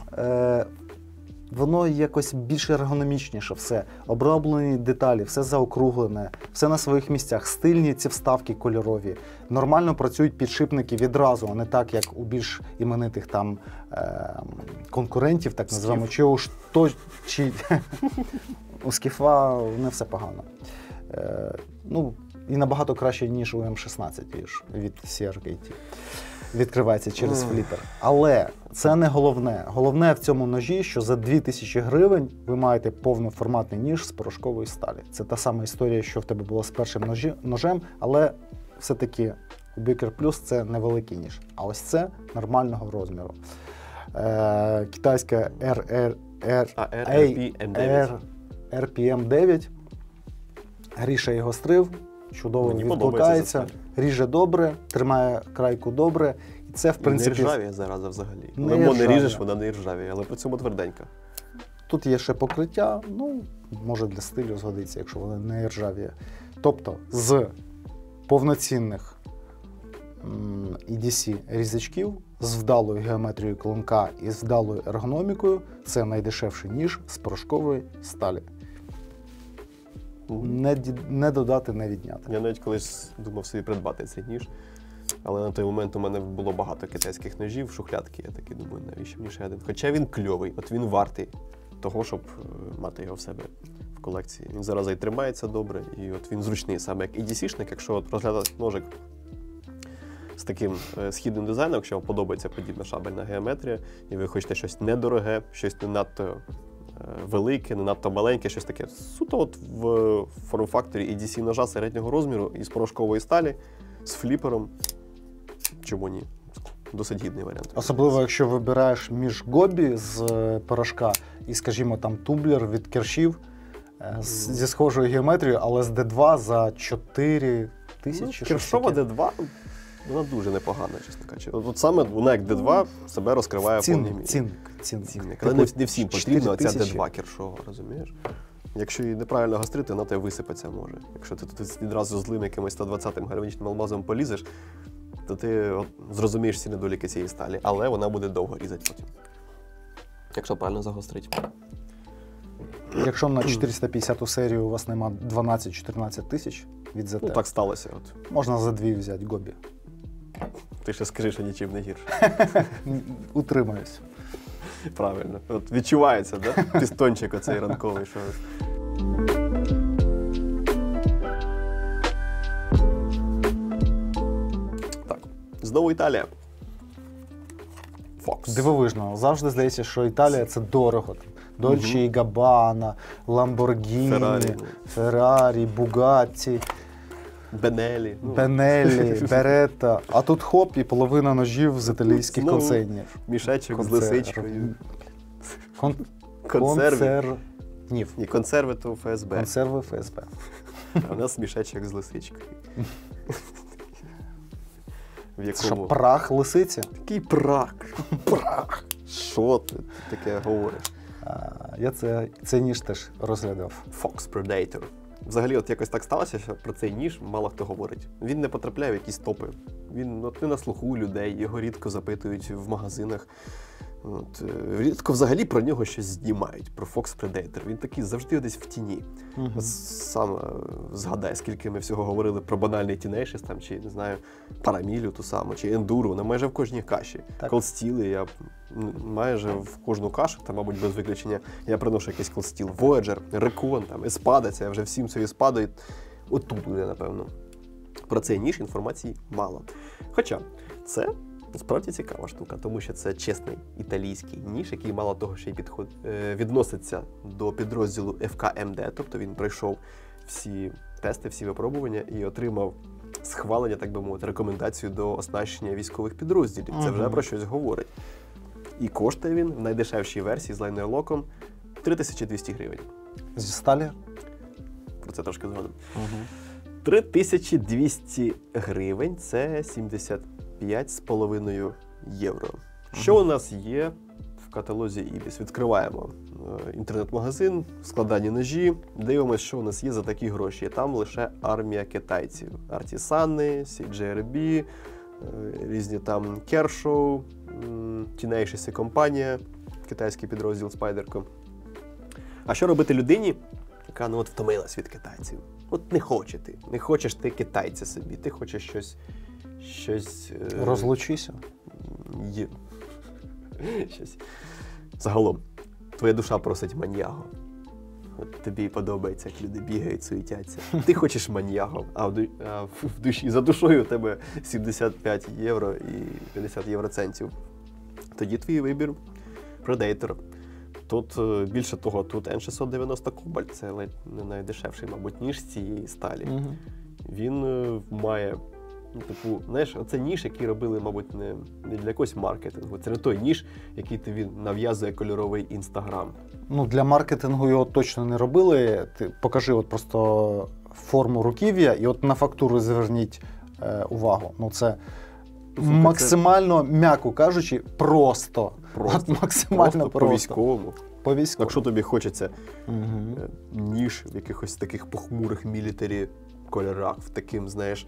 воно якось більш ергономічніше все. Оброблені деталі, все заокруглене, все на своїх місцях, стильні ці вставки кольорові. Нормально працюють підшипники відразу, а не так, як у більш іменитих там конкурентів, так називаємо, чи у Скіфа не все погано. Ну, і набагато краще, ніж у М16 від CRKT. Відкривається через фліпер. Але це не головне. Головне в цьому ножі, що за 2000 гривень ви маєте повноформатний ніж з порошкової сталі. Це та сама історія, що в тебе була з першим ножем, але все-таки у Biker Plus це невеликий ніж. А ось це нормального розміру. Китайська RPM9. Гріша його стрив, чудово відкликається, ріже добре, тримає крайку добре. І це, в принципі, не ржавіє зараза взагалі. Лимон не ріжеш, вона не ржавіє, але при цьому тверденька. Тут є ще покриття, ну, може для стилю згодиться, якщо вона не ржавіє. Тобто з повноцінних EDC різачків з вдалою геометрією клинка і з вдалою ергономікою це найдешевший ніж з порошкової сталі. Не додати, не відняти. Я навіть колись думав собі придбати цей ніж, але на той момент у мене було багато китайських ножів, шухлядки, я такий думаю, навіщо мені ще один. Хоча він кльовий, от він вартий того, щоб мати його в себе в колекції. Він зараз і тримається добре, і от він зручний саме як EDC-шник, якщо от розглядати ножик з таким східним дизайном, якщо вам подобається подібна шабельна геометрія, і ви хочете щось недороге, щось не надто велике, не надто маленьке, щось таке. Суто от в форм-факторі EDC ножа середнього розміру із порошкової сталі, з фліпером. Чому ні? Досить гідний варіант. Особливо, якщо вибираєш між гобі з порошка і, скажімо, там тумблер від кершів зі схожою геометрією, але з D2 за 4 тисячі. Кершова D2, вона дуже непогана, чесно кажучи. От саме вона як D2 себе розкриває в повній мірі. Цінник. Але не всім потрібна оця D2 кершова, розумієш? Якщо її неправильно гострити, вона тебе висипатися може. Якщо ти тут відразу злим якимось 120-м гальванічним алмазом полізеш, то ти зрозумієш всі недоліки цієї сталі, але вона буде довго різати потім. Якщо правильно загострить. Якщо на 450-ту серію у вас нема 12-14 тисяч від ZT, Ну так сталося. От. можна за 2 взяти гобі. Ти ще скажи, що нічим не гірше. Утримаюсь. Правильно. От відчувається, да? Пістончик оцей ранковий, що... Так, знову Італія. Fox. Дивовижно. Завжди здається, що Італія – це дорого. Дольче і Габбана, Ламборгіні, Феррарі, Бугатті, Бенелі. Бенеллі, Беретта. А тут хоп, і половина ножів з італійських концернів. Мішечок з лисичкою. Консерви. Ні, консерви то ФСБ. Консерви ФСБ. А в нас мішечок з лисичкою. В Це що, якому... прах лисиці? Такий прах. Прах. Що ти таке говориш? Я цей ніж теж розглядав. Fox Predator. Взагалі, от якось так сталося, що про цей ніж мало хто говорить. Він не потрапляє в якісь топи. Він не на слуху у людей, його рідко запитують в магазинах. От, рідко взагалі про нього щось знімають, про Fox Predator. Він такий завжди десь в тіні. Сам згадай, скільки ми всього говорили про банальний Tenacious, там, чи, не знаю, Парамілю ту саму, чи Ендуру, вона майже в кожній каші. Колдстіли, я майже в кожну кашу, там, мабуть, без виключення, я приношу якийсь колстіл. Voyager, Recon, там, Espada, це вже всім собі спадають. Отут буде, напевно. Про цей ніж інформації мало. Хоча це справді цікава штука, тому що це чесний італійський ніж, який мало того, що й відноситься до підрозділу ФКМД, тобто він пройшов всі тести, всі випробування і отримав схвалення, так би мовити, рекомендацію до оснащення військових підрозділів. Це вже про щось говорить. І коштує він в найдешевшій версії з лайнерлоком 3200 гривень. Зі сталі? Про це трошки згодом. 3200 гривень – це 75,5 євро. Що у нас є в каталозі Ibis? Відкриваємо інтернет-магазин, складані ножі, дивимося, що у нас є за такі гроші. Там лише армія китайців. Артісани, CJRB, різні там Kershaw, Tenacious компанія, китайський підрозділ Spyderco. А що робити людині, яка втомилась від китайців? От не хочеш ти китайця собі, ти хочеш щось... Розлучися. Щось. Загалом, твоя душа просить маньяго. От тобі подобається, як люди бігають, суетяться. Ти хочеш маньяго, а в душі, за душою у тебе 75 євро і 50 євроцентів. Тоді твій вибір – Predator. Тут, більше того, тут N690 Cobalt, це ледь не найдешевший, мабуть, ніж з цієї сталі. Він має, знаєш, оце ніж, який робили, мабуть, не для якогось маркетингу. Це не той ніж, який тобі нав'язує кольоровий Інстаграм. Для маркетингу його точно не робили. Ти покажи просто форму руків'я і на фактуру зверніть увагу. Це максимально, м'яко кажучи, просто. Максимально просто. По-військовому. Якщо тобі хочеться ніж в якихось таких похмурих мілітарі кольорах, в таким, знаєш,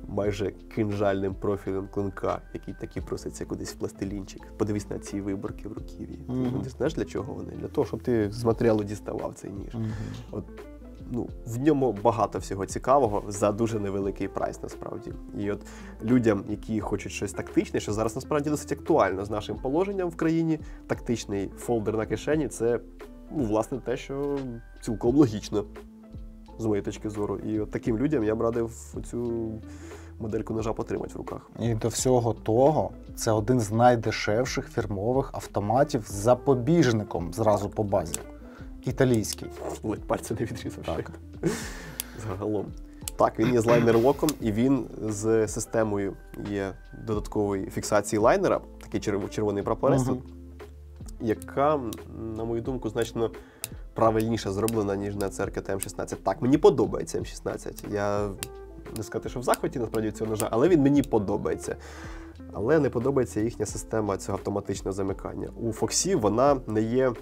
майже кинжальним профілем клинка, який таки проситься кудись в пластилінчик. Подивись на ці виборки в руків'ї. Ти знаєш, для чого вони? Для того, щоб ти з матеріалу діставав цей ніж. В ньому багато всього цікавого за дуже невеликий прайс, насправді. І людям, які хочуть щось тактичне, що зараз насправді досить актуально з нашим положенням в країні, тактичний фолдер на кишені – це, власне, те, що цілком логічно, з моєї точки зору. І таким людям я б радив цю модельку ножа потримати в руках. І до всього того, це один з найдешевших фірмових автоматів з запобіжником зразу по базі. Італійський. Ледь пальця не відрізав. Так. Загалом. Так, він є з лайнер-локом, і він з системою є додаткової фіксації лайнера, такий червоний прапорець, яка, на мою думку, значно правильніше зроблена, ніж на CRKT M16. Так, мені подобається M16. Я не сказати, що в захваті, насправді, цього ножа, але він мені подобається. Але не подобається їхня система цього автоматичного замикання. У Foxі вона не є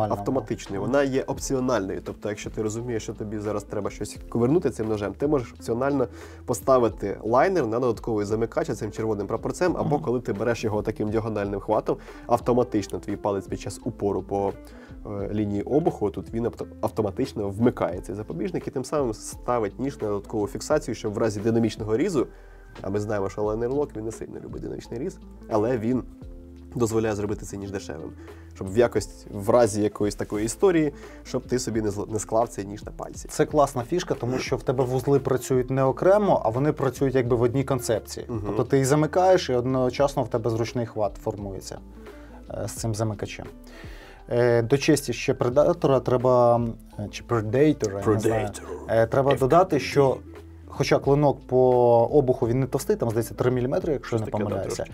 автоматичною, вона є опціональною. Тобто, якщо ти розумієш, що тобі зараз треба щось ковернути цим ножем, ти можеш опціонально поставити лайнер на додатковий замикач цим червоним прапорцем, або коли ти береш його таким діагональним хватом, автоматично твій палець під час упору по лінії обуху, тут він автоматично вмикає цей запобіжник і тим самим ставить ніж на додаткову фіксацію, щоб в разі динамічного різу, а ми знаємо, що лайнер-лок, він не сильно любить динамічний різ, але він дозволяє зробити цей ніж дешевим. Щоб в разі якоїсь такої історії, щоб ти собі не склав цей ніж на пальці. Це класна фішка, тому що в тебе вузли працюють не окремо, а вони працюють якби в одній концепції. Тобто ти їх замикаєш, і одночасно в тебе зручний хват формується з цим замикачем. До честі ще Предатора треба, чи Predator, я не знаю, треба додати, що хоча клинок по обуху він не товстий, там, здається, 3 мм, якщо не помиляюся.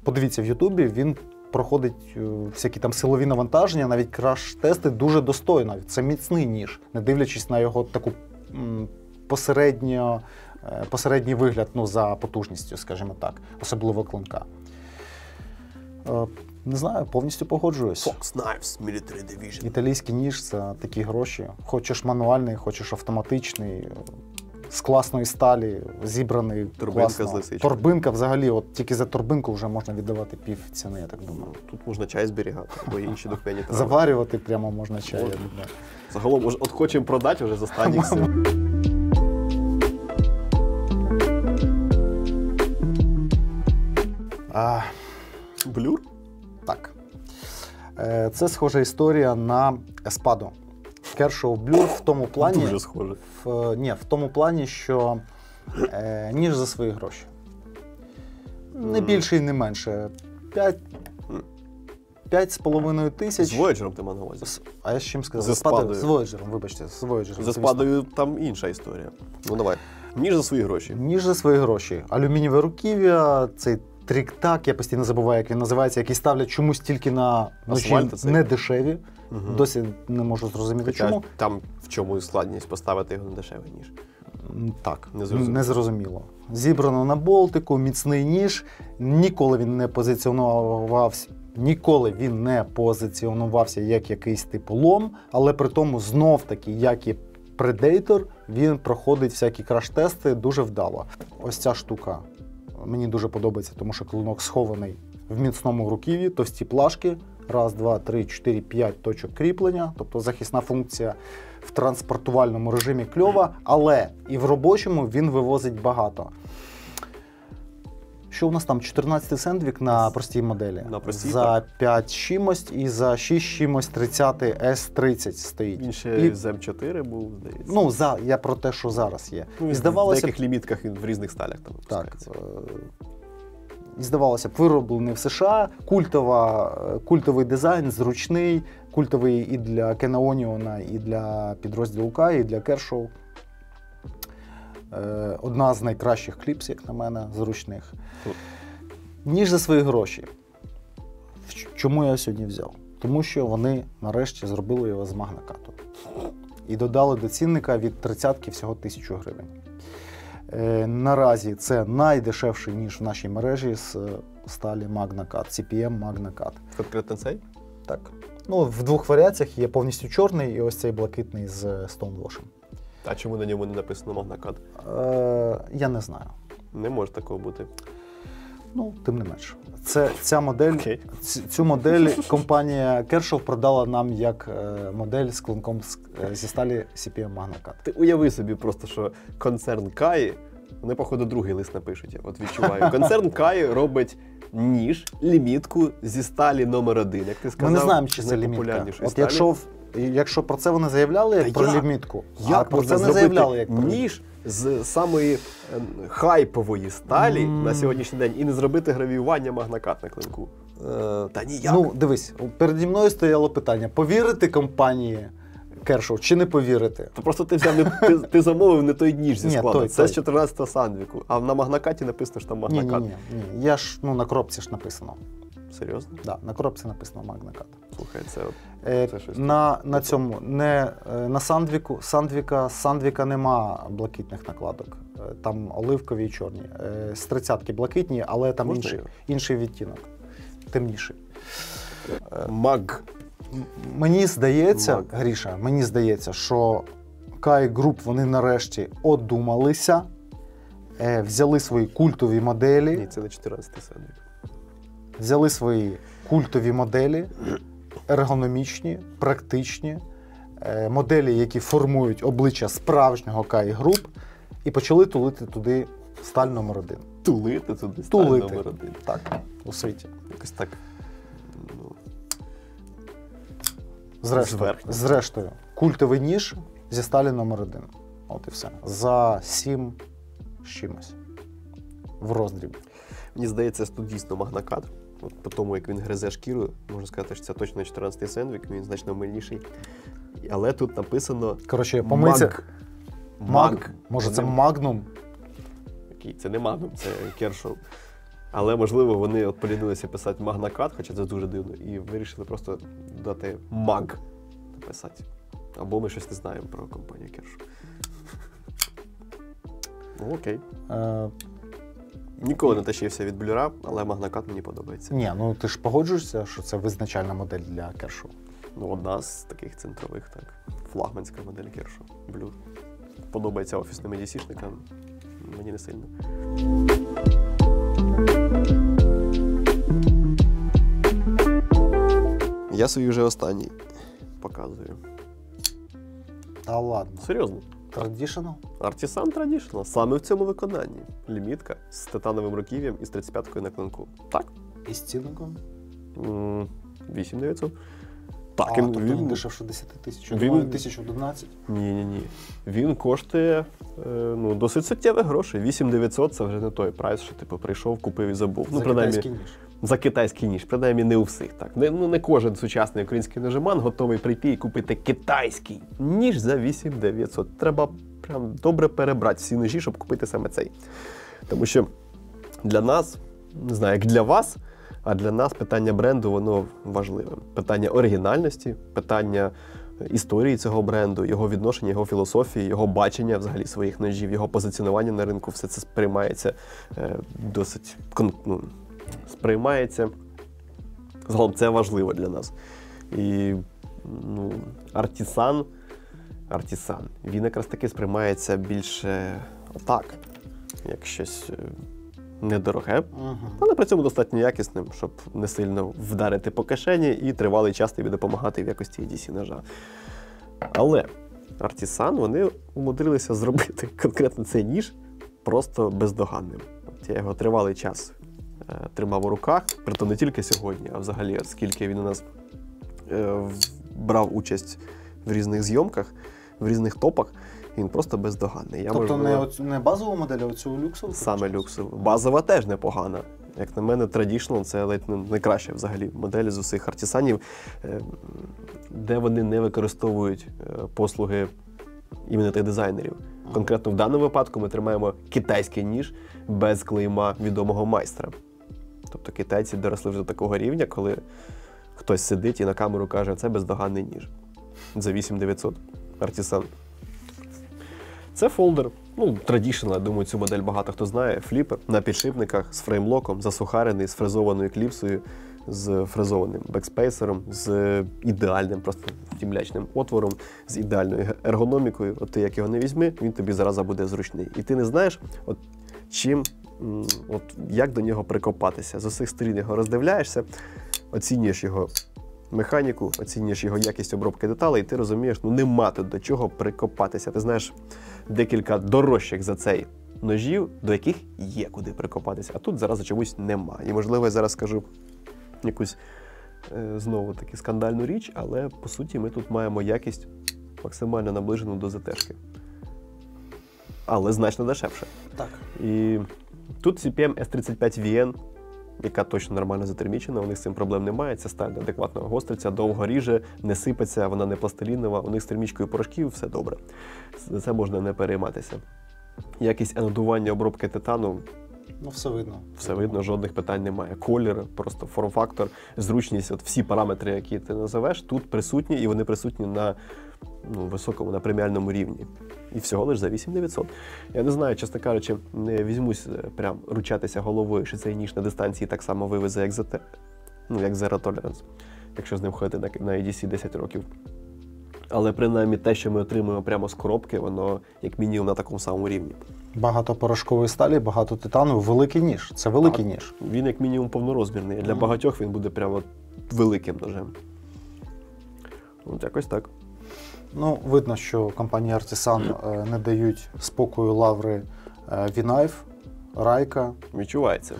Подивіться, в Ютубі він проходить всякі там силові навантаження, навіть краш-тести дуже достойно. Це міцний ніж, не дивлячись на його таку посередній вигляд, за потужністю, скажімо так, особливо клинка. Не знаю, повністю погоджуюсь. Fox Knives Military Division. Італійський ніж – це такі гроші. Хочеш мануальний, хочеш автоматичний, з класної сталі, зібраний. Торбинка з лисичкою. Торбинка взагалі, тільки за торбинку вже можна віддавати пів ціни, я так думаю. Тут можна чай зберігати, або інші духмяні трави. Заварювати прямо можна чай, я думаю. Загалом, хочемо продати вже з останніх сил. Блюр? Так. Це схожа історія на Еспаду. Kershaw Blur в тому плані. Дуже схоже. В тому плані, що ніж за свої гроші. Не більше і не менше. 5,5 тисяч. З Voyager ти мав на увазі? А я з чим сказав? З Еспадою. З Voyager, вибачте, з Voyager. З Еспадою там інша історія. Ну давай. Ніж за свої гроші. Ніж за свої гроші. Алюмінієве руків'я, цей трік-так, я постійно забуваю, як він називається, який ставлять чомусь тільки на ножі не дешеві. Досі не можу зрозуміти, чому. Там в чому складність поставити його на дешевий ніж? Так, незрозуміло. Зібрано на болтику, міцний ніж. Ніколи він не позиціонувався як якийсь типу лом, але при тому знов-таки, як і Predator, він проходить всякі краш-тести дуже вдало. Ось ця штука мені дуже подобається, тому що клинок схований в міцному руків'ї, товсті плашки, 1, 2, 3, 4, 5 точок кріплення, тобто захисна функція в транспортувальному режимі кльова, але і в робочому він вивозить багато. Що у нас там? 14 сендвік на простій моделі. На простій, за 5 чимось і за 6 чимось 30 S30 стоїть. Він ще з М4 був, здається. Ну, я про те, що зараз є. Ну, і здавалося, в деяких лімітках він в різних сталях там. Так. І здавалося б, вироблений в США, культовий дизайн, зручний, культовий і для Кенаоніона, і для підрозділу К, і для Kershaw. Одна з найкращих кліпс, як на мене, зручних. Ніж за свої гроші. Чому я сьогодні взяв? Тому що вони нарешті зробили його з магнакату. І додали до цінника від 30-ки всього 1000 гривень. Наразі це найдешевший ніж в нашій мережі з сталі MagnaCut, CPM MagnaCut. Конкретно цей? Так. Ну, в двох варіаціях є повністю чорний і ось цей блакитний з Stonewash. А чому на ньому не написано MagnaCut? Я не знаю. Не може такого бути. Ну, тим не менш. Цю модель компанія Kershaw продала нам як модель з клинком зі сталі CPM MagnaCut. Ти уяви собі просто, що концерн Каї, вони, походу, другий лист напишуть, от відчуваю. Концерн Каї робить ніж, лімітку зі сталі номер 1, як ти сказав. Ми не знаємо, чи це лімітка. От якщо про це вони заявляли, як про лімітку, як про це не заявляли, як про ніж з самої хайпової сталі на сьогоднішній день і не зробити гравіювання MagnaCut на клинку. Та ніяк. Ну, дивись, переді мною стояло питання, повірити компанії Kershaw чи не повірити? То просто ти взяв, ти замовив не той ніж зі складу. Це той. з 14-го сандвіку, а на MagnaCut написано, що там MagnaCut. Ні. Я ж, на коробці ж написано. Серйозно? Так, на коробці написано MagnaCut. Слухай, це щось. На цьому, на Сандвіка нема блакитних накладок. Там оливкові і чорні. З 30-ки блакитні, але там інший відтінок. Темніший. Мені здається, Гріша, що Kai Group, вони нарешті одумалися, взяли свої культові моделі. Ні, це не 14-й сандвік. Взяли свої культові моделі, ергономічні, практичні, моделі, які формують обличчя справжнього Kai Group, і почали тулити туди сталь номер 1. Тулити туди сталь номер 1? Так, у світі. Якось так. Зрештою, культовий ніж зі сталі номер 1. От і все. За 7 з чимось. В роздрібі. Мені здається, тут дійсно MagnaCut. От по тому, як він гризе шкіру, можна сказати, що це точно 14-й сендвік, він значно мильніший. Але тут написано Може це Magnum? Це не Magnum, це Kershaw. Але, можливо, вони полінилися писати MagnaCut, хоча це дуже дивно, і вирішили просто дати Mag написати. Або ми щось не знаємо про компанію Kershaw. Ну, окей. Ніколи не тащився від блюра, але MagnaCut мені подобається. Ні, ну ти ж погоджуєшся, що це визначальна модель для Kershaw? Ну, одна з таких центрових, так. Флагманська модель Kershaw. Блюр. Подобається офісним EDC-шникам, мені не сильно. Я свій вже останній показую. Та ладно. Серйозно. Traditional? Artisan Traditional. Саме в цьому виконанні. Лімітка з титановим руків'ям і з 35-кою на клинку. Так? І з цінником? 8900. Так, Тобто він дешевше 10 тисяч. Він- Думаю, 1011. Ні. Він коштує досить суттєвих грошей. 8900 це вже не той прайс, що типу прийшов, купив і забув. За китайський ніж. За китайський ніж, принаймні не у всіх. Так. Не кожен сучасний український ножеман готовий прийти і купити китайський ніж за 8900. Треба прям добре перебрати всі ножі, щоб купити саме цей. Тому що для нас, не знаю, як для вас, а для нас питання бренду, воно важливе. Питання оригінальності, питання історії цього бренду, його відношення, його філософії, його бачення взагалі своїх ножів, його позиціонування на ринку, все це сприймається досить, сприймається. Загалом це важливо для нас. І Артісан, він якраз таки сприймається більше отак, як щось недороге, але при цьому достатньо якісним, щоб не сильно вдарити по кишені і тривалий час тобі допомагати в якості EDC ножа. Але Артісан, вони умудрилися зробити конкретно цей ніж просто бездоганним. От я його тривалий час тримав у руках, притом не тільки сьогодні, а взагалі, скільки він у нас брав участь в різних зйомках, в різних топах, він просто бездоганний. Тобто не базову модель, а оцю люксову? Саме люксову. Базова теж непогана. Як на мене, Traditional – це ледь не найкраща взагалі модель з усіх артісанів, де вони не використовують послуги іменитих дизайнерів. Конкретно в даному випадку ми тримаємо китайський ніж без клейма відомого майстра. Тобто китайці доросли вже до такого рівня, коли хтось сидить і на камеру каже, це бездоганний ніж. За 8900 Артісан. Це фолдер. Traditional, я думаю, цю модель багато хто знає. Фліпер на підшипниках з фреймлоком, засухарений, з фрезованою кліпсою, з фрезованим бекспейсером, з ідеальним, просто тімлячним отвором, з ідеальною ергономікою. От ти як його не візьми, він тобі зразу буде зручний. І ти не знаєш, як до нього прикопатися. З усіх сторін його роздивляєшся, оцінюєш його механіку, оцінюєш його якість обробки деталей, і ти розумієш, нема тут до чого прикопатися. Ти знаєш декілька дорожчих за цей ножів, до яких є куди прикопатися, а тут зараз чомусь нема. І, можливо, я зараз скажу якусь знову-таки скандальну річ, але, по суті, ми тут маємо якість максимально наближену до ЗТ-шки. Але значно дешевше. Так. І тут CPM S35VN, яка точно нормально затермічена, у них з цим проблем немає, ця сталь адекватно гостриться, довго ріже, не сипеться, вона не пластилінова, у них з термічкою порошків все добре. За це можна не перейматися. Якість анодування обробки титану, все видно. Все видно, жодних питань немає. Колір, просто форм-фактор, зручність, всі параметри, які ти називеш, тут присутні, і вони присутні на високому, на преміальному рівні. І всього лише за 8900. Я не знаю, чесно кажучи, не візьмусь прям ручатися головою, що цей ніж на дистанції так само вивезе, як як Zero Tolerance, якщо з ним ходити на EDC 10 років. Але принаймні те, що ми отримуємо прямо з коробки, воно як мінімум на такому самому рівні. Багато порошкової сталі, багато титану, великий ніж. Це великий ніж. Він як мінімум повнорозмірний. Для багатьох він буде прямо великим ножем. От якось так. Видно, що компанії Artisan не дають спокою лаври V-Knife, Райка. Відчувається.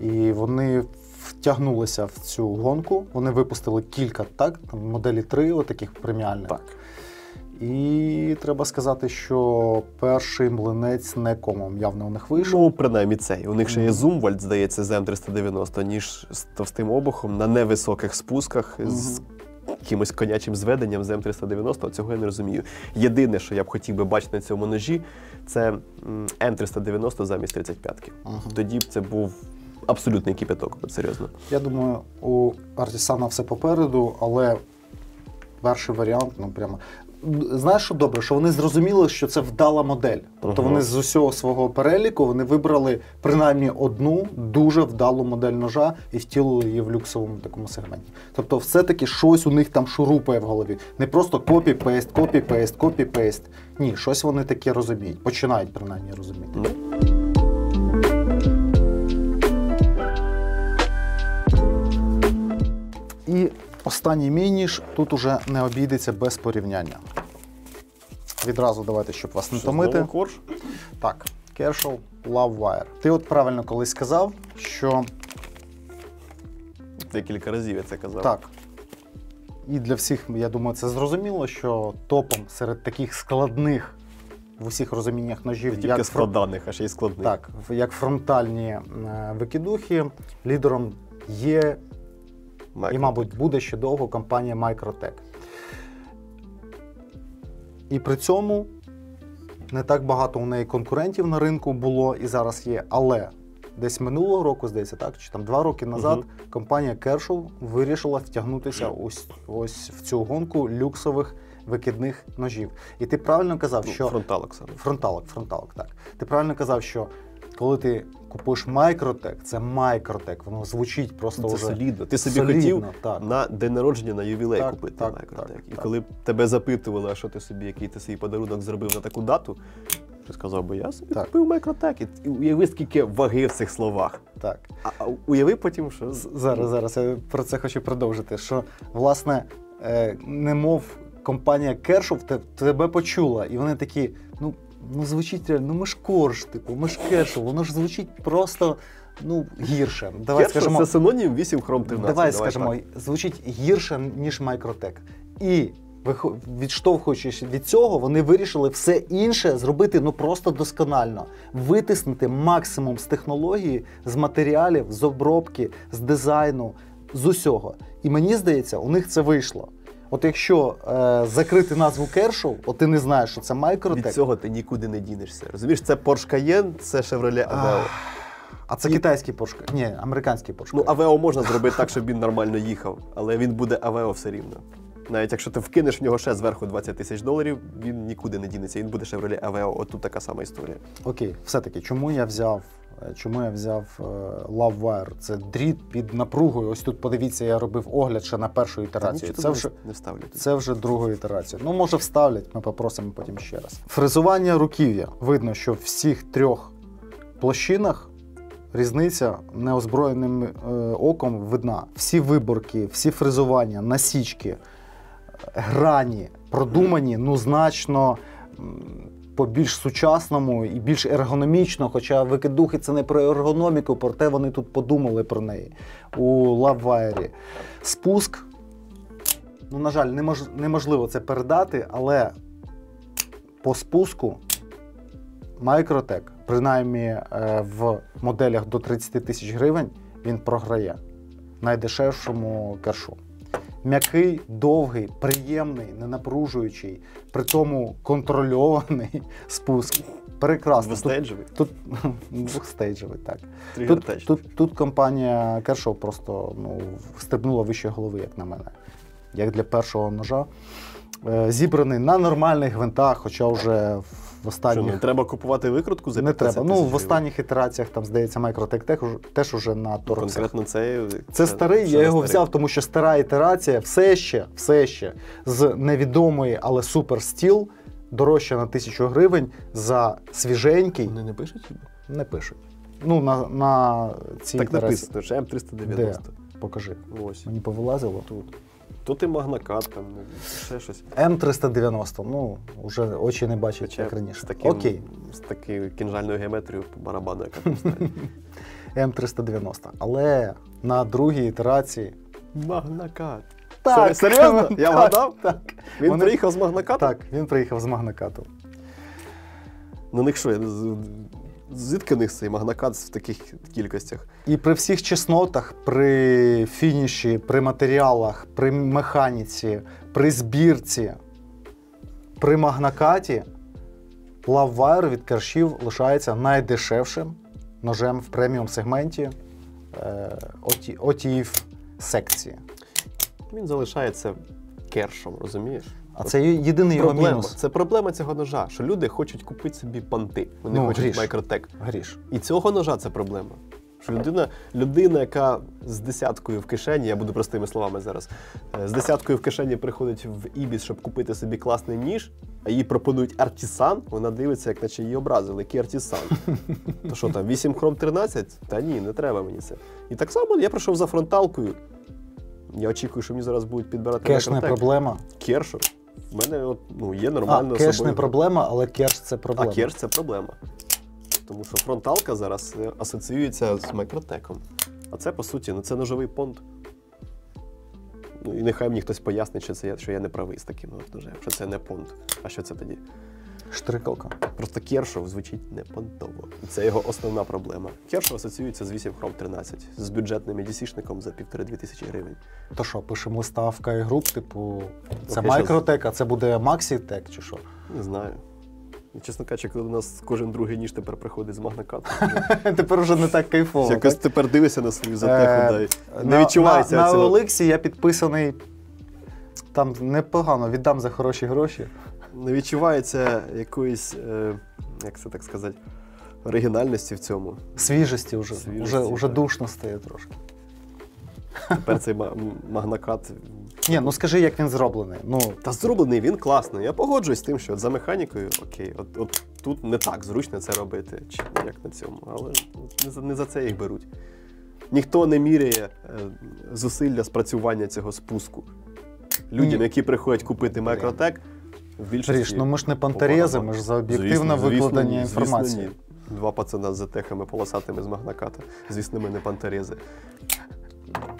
І вони втягнулися в цю гонку. Вони випустили кілька, моделі 3, таких преміальних. Так. І треба сказати, що перший млинець не комом явно у них вийшов. Принаймні цей. У них ще є Zumwalt, здається, з М390, ніж з товстим обухом, на невисоких спусках, з якимось конячим зведенням з М390, цього я не розумію. Єдине, що я б хотів би бачити на цьому ножі, це М390 замість 35-ки. Тоді б це був абсолютний кипяток, серйозно. Я думаю, у Артісана все попереду, але перший варіант, прямо... Знаєш, що добре? Що вони зрозуміли, що це вдала модель. Тобто вони з усього свого переліку вони вибрали принаймні одну дуже вдалу модель ножа і втілили її в люксовому такому сегменті. Тобто все-таки щось у них там шурупає в голові. Не просто копі-пейст, копі-пейст, копі-пейст. Ні, щось вони таке розуміють. Починають принаймні розуміти. І останній мій ніж тут уже не обійдеться без порівняння. Відразу давайте, щоб вас не томити. Корж? Так, Kershaw Love Wire. Ти правильно колись сказав, що декілька разів я це казав. Так. І для всіх, я думаю, це зрозуміло, що топом серед таких складних в усіх розуміннях ножів, Не тільки складаних, а ще й складних. Так, як фронтальні викидухи, лідером є і, мабуть, буде ще довго компанія Microtech. І при цьому не так багато у неї конкурентів на ринку було і зараз є, але десь минулого року, здається, так, чи там 2 роки назад, компанія Kershaw вирішила втягнутися ось в цю гонку люксових викидних ножів. І ти правильно казав, що... Фронталок саме. Фронталок, так. Ти правильно казав, що коли ти купуєш Microtech, це Microtech, воно звучить просто це вже солідно. Ти собі солідно, хотів так. на день народження, на ювілей Так, купити так, Microtech. так, І так. коли тебе запитували, а що ти собі, який ти свій подарунок зробив на таку дату, ти сказав, бо я собі Так. купив Microtech. І уяви, скільки ваги в цих словах. Так. А уяви потім, що... Зараз я про це хочу продовжити, що, власне, немов компанія Kershaw тебе почула, і вони такі, ну звучить реально, ми ж Корж, типу, ми ж Kershaw, воно ж звучить просто, гірше. Давай Kershaw скажемо, це синонім 8 Chrome 13. давай скажемо, звучить гірше, ніж Microtech. І відштовхуючись від цього, вони вирішили все інше зробити просто досконально. Витиснути максимум з технології, з матеріалів, з обробки, з дизайну, з усього. І мені здається, у них це вийшло. От якщо закрити назву Kershaw, от ти не знаєш, що це Microtech. Від цього ти нікуди не дінешся. Розумієш, це Porsche Cayenne, це Chevrolet Aveo. А це китайський Porsche. Ні, американський Porsche. Ну, Aveo можна зробити так, щоб він нормально їхав, але він буде Aveo все рівно. Навіть якщо ти вкинеш в нього ще зверху $20 000, він нікуди не дінеться, він буде Chevrolet Aveo. От тут така сама історія. Окей, все-таки, чому я взяв LoveWire? Це дріт під напругою. Ось тут, подивіться, я робив огляд ще на першу ітерацію. Не вставлять. Це вже друга ітерація. Ну, може вставлять, ми попросимо потім ще раз. Фрезування руків'я. Видно, що в всіх 3 площинах різниця неозброєним оком видна. Всі виборки, всі фрезування, насічки, грані продумані, значно по більш сучасному і більш ергономічно, хоча викидухи це не про ергономіку, проте вони тут подумали про неї у LoveWire. Спуск, на жаль, неможливо це передати, але по спуску Microtech, принаймні в моделях до 30 тисяч гривень, він програє найдешевшому Kershaw. М'який, довгий, приємний, ненапружуючий, при тому контрольований спуск. Прекрасно. Двостейджевий? Тут двохстейджевий, так. Тригер-теч. Тут компанія Kershaw просто стрибнула вище голови, як на мене. Як для першого ножа. Зібраний на нормальних гвинтах, хоча вже в останніх... Що, не треба купувати викрутку за 15 Не треба. тисяч В останніх ітераціях, там, здається, Microtech теж уже на торксах. Конкретно Це старий, я його взяв, тому що стара ітерація все ще з невідомої, але супер стіл, дорожча на 1000 гривень за свіженький. Вони не пишуть хіба? Не пишуть. На цій Так ітерації. написано, що М390. Де? Покажи. Ось. Мені повилазило. Тут. Тут і магнакат, там, ще щось. М390, вже очі не бачать, Хоча як раніше. Окей. З такою кінжальною геометрією по барабану, яка там стоїть. М390. Але на другій ітерації... Магнакат. Так, Серйозно? Я так, вгадав? Так. Він приїхав з магнакату? Так, він приїхав з магнакату. На них що, звідки в них цей магнакат в таких кількостях? І при всіх чеснотах, при фініші, при матеріалах, при механіці, при збірці, при магнакаті LoveWire від Kershaw лишається найдешевшим ножем в преміум-сегменті OTF секції. Він залишається Кершом, розумієш? А це єдиний його Проблема. мінус. Це проблема цього ножа, що люди хочуть купити собі понти. Вони хочуть Microtech. Гріш. І цього ножа це проблема. Що людина, яка з десяткою в кишені, я буду простими словами зараз, з десяткою в кишені приходить в Ібіс, щоб купити собі класний ніж, а їй пропонують Артісан, вона дивиться, як наче її образили, який Артісан. То що там, 8 Chrome 13? Та ні, не треба мені це. І так само я прийшов за фронталкою. Я очікую, що мені зараз будуть підбирати Кеш не Microtech. проблема. Керш. В мене є нормально. Кеш не проблема, але керш це проблема. А керш це проблема. Тому що фронталка зараз асоціюється з Microtech. А це, по суті, це ножовий понт. Ну, і нехай мені хтось пояснить, що я не правий з таким ножем, що це не понт. А що це тоді? Штрикалка. Просто Кершов звучить не понтово. І це його основна проблема. Кершов асоціюється з 8 Chrome 13, з бюджетним EDC-шником за 1500 гривень. То що, пишемо листа в Кайгруп, типу, це Окей, Microtech, а це буде Maxitech чи що? Не знаю. І, чесно кажучи, коли у нас кожен другий ніж тепер приходить з магнакату, Тепер вже не так кайфово. якось так? тепер дивишся на свою затеху, не На відчувається на цього. OLX я підписаний, там непогано, віддам за хороші гроші. Не відчувається якоїсь, як це так сказати, оригінальності в цьому. Свіжості вже, Свіжості, вже так. душно стає трошки. Тепер цей магнакат. Ні, ну скажи, як він зроблений. Ну, Та зроблений він класний. Я погоджуюсь з тим, що от за механікою, окей, от тут не так зручно це робити, чи як на цьому, але не за це їх беруть. Ніхто не міряє зусилля спрацювання цього спуску. Людям, Ні. які приходять купити Microtech, в більшості... Гріш, ну ми ж не пантерези, ми ж за об'єктивне викладення інформації. Ні. Два пацана з затехами полосатими з магнаката. Звісно, ми не пантерези.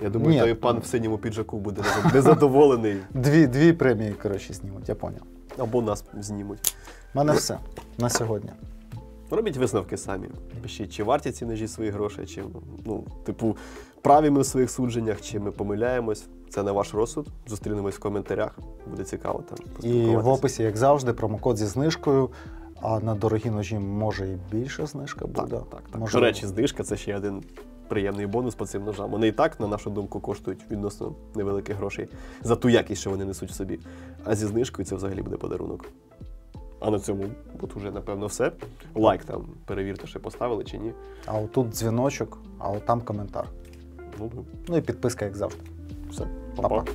Я думаю, Ні. той пан в синьому піджаку буде незадоволений. Дві премії, коротше, знімуть, я поняв. Або нас знімуть. У мене все на сьогодні. Робіть висновки самі. Пишіть, чи варті ці ножі свої гроші, чи, праві ми в своїх судженнях, чи ми помиляємось. Це на ваш розсуд. Зустрінемось в коментарях. Буде цікаво там І поспілкуватися. в описі, як завжди, промокод зі знижкою, а на дорогі ножі може і більша знижка буде. Так. Може, До речі, знижка – це ще один приємний бонус по цим ножам. Вони і так, на нашу думку, коштують відносно невеликих грошей за ту якість, що вони несуть в собі. А зі знижкою це взагалі буде подарунок. А на цьому от уже, напевно, все. Лайк там перевірте, що поставили чи ні. А отут дзвіночок, а от там коментар. Ну, Ну і підписка, як завжди. все. Па-па. Па-па.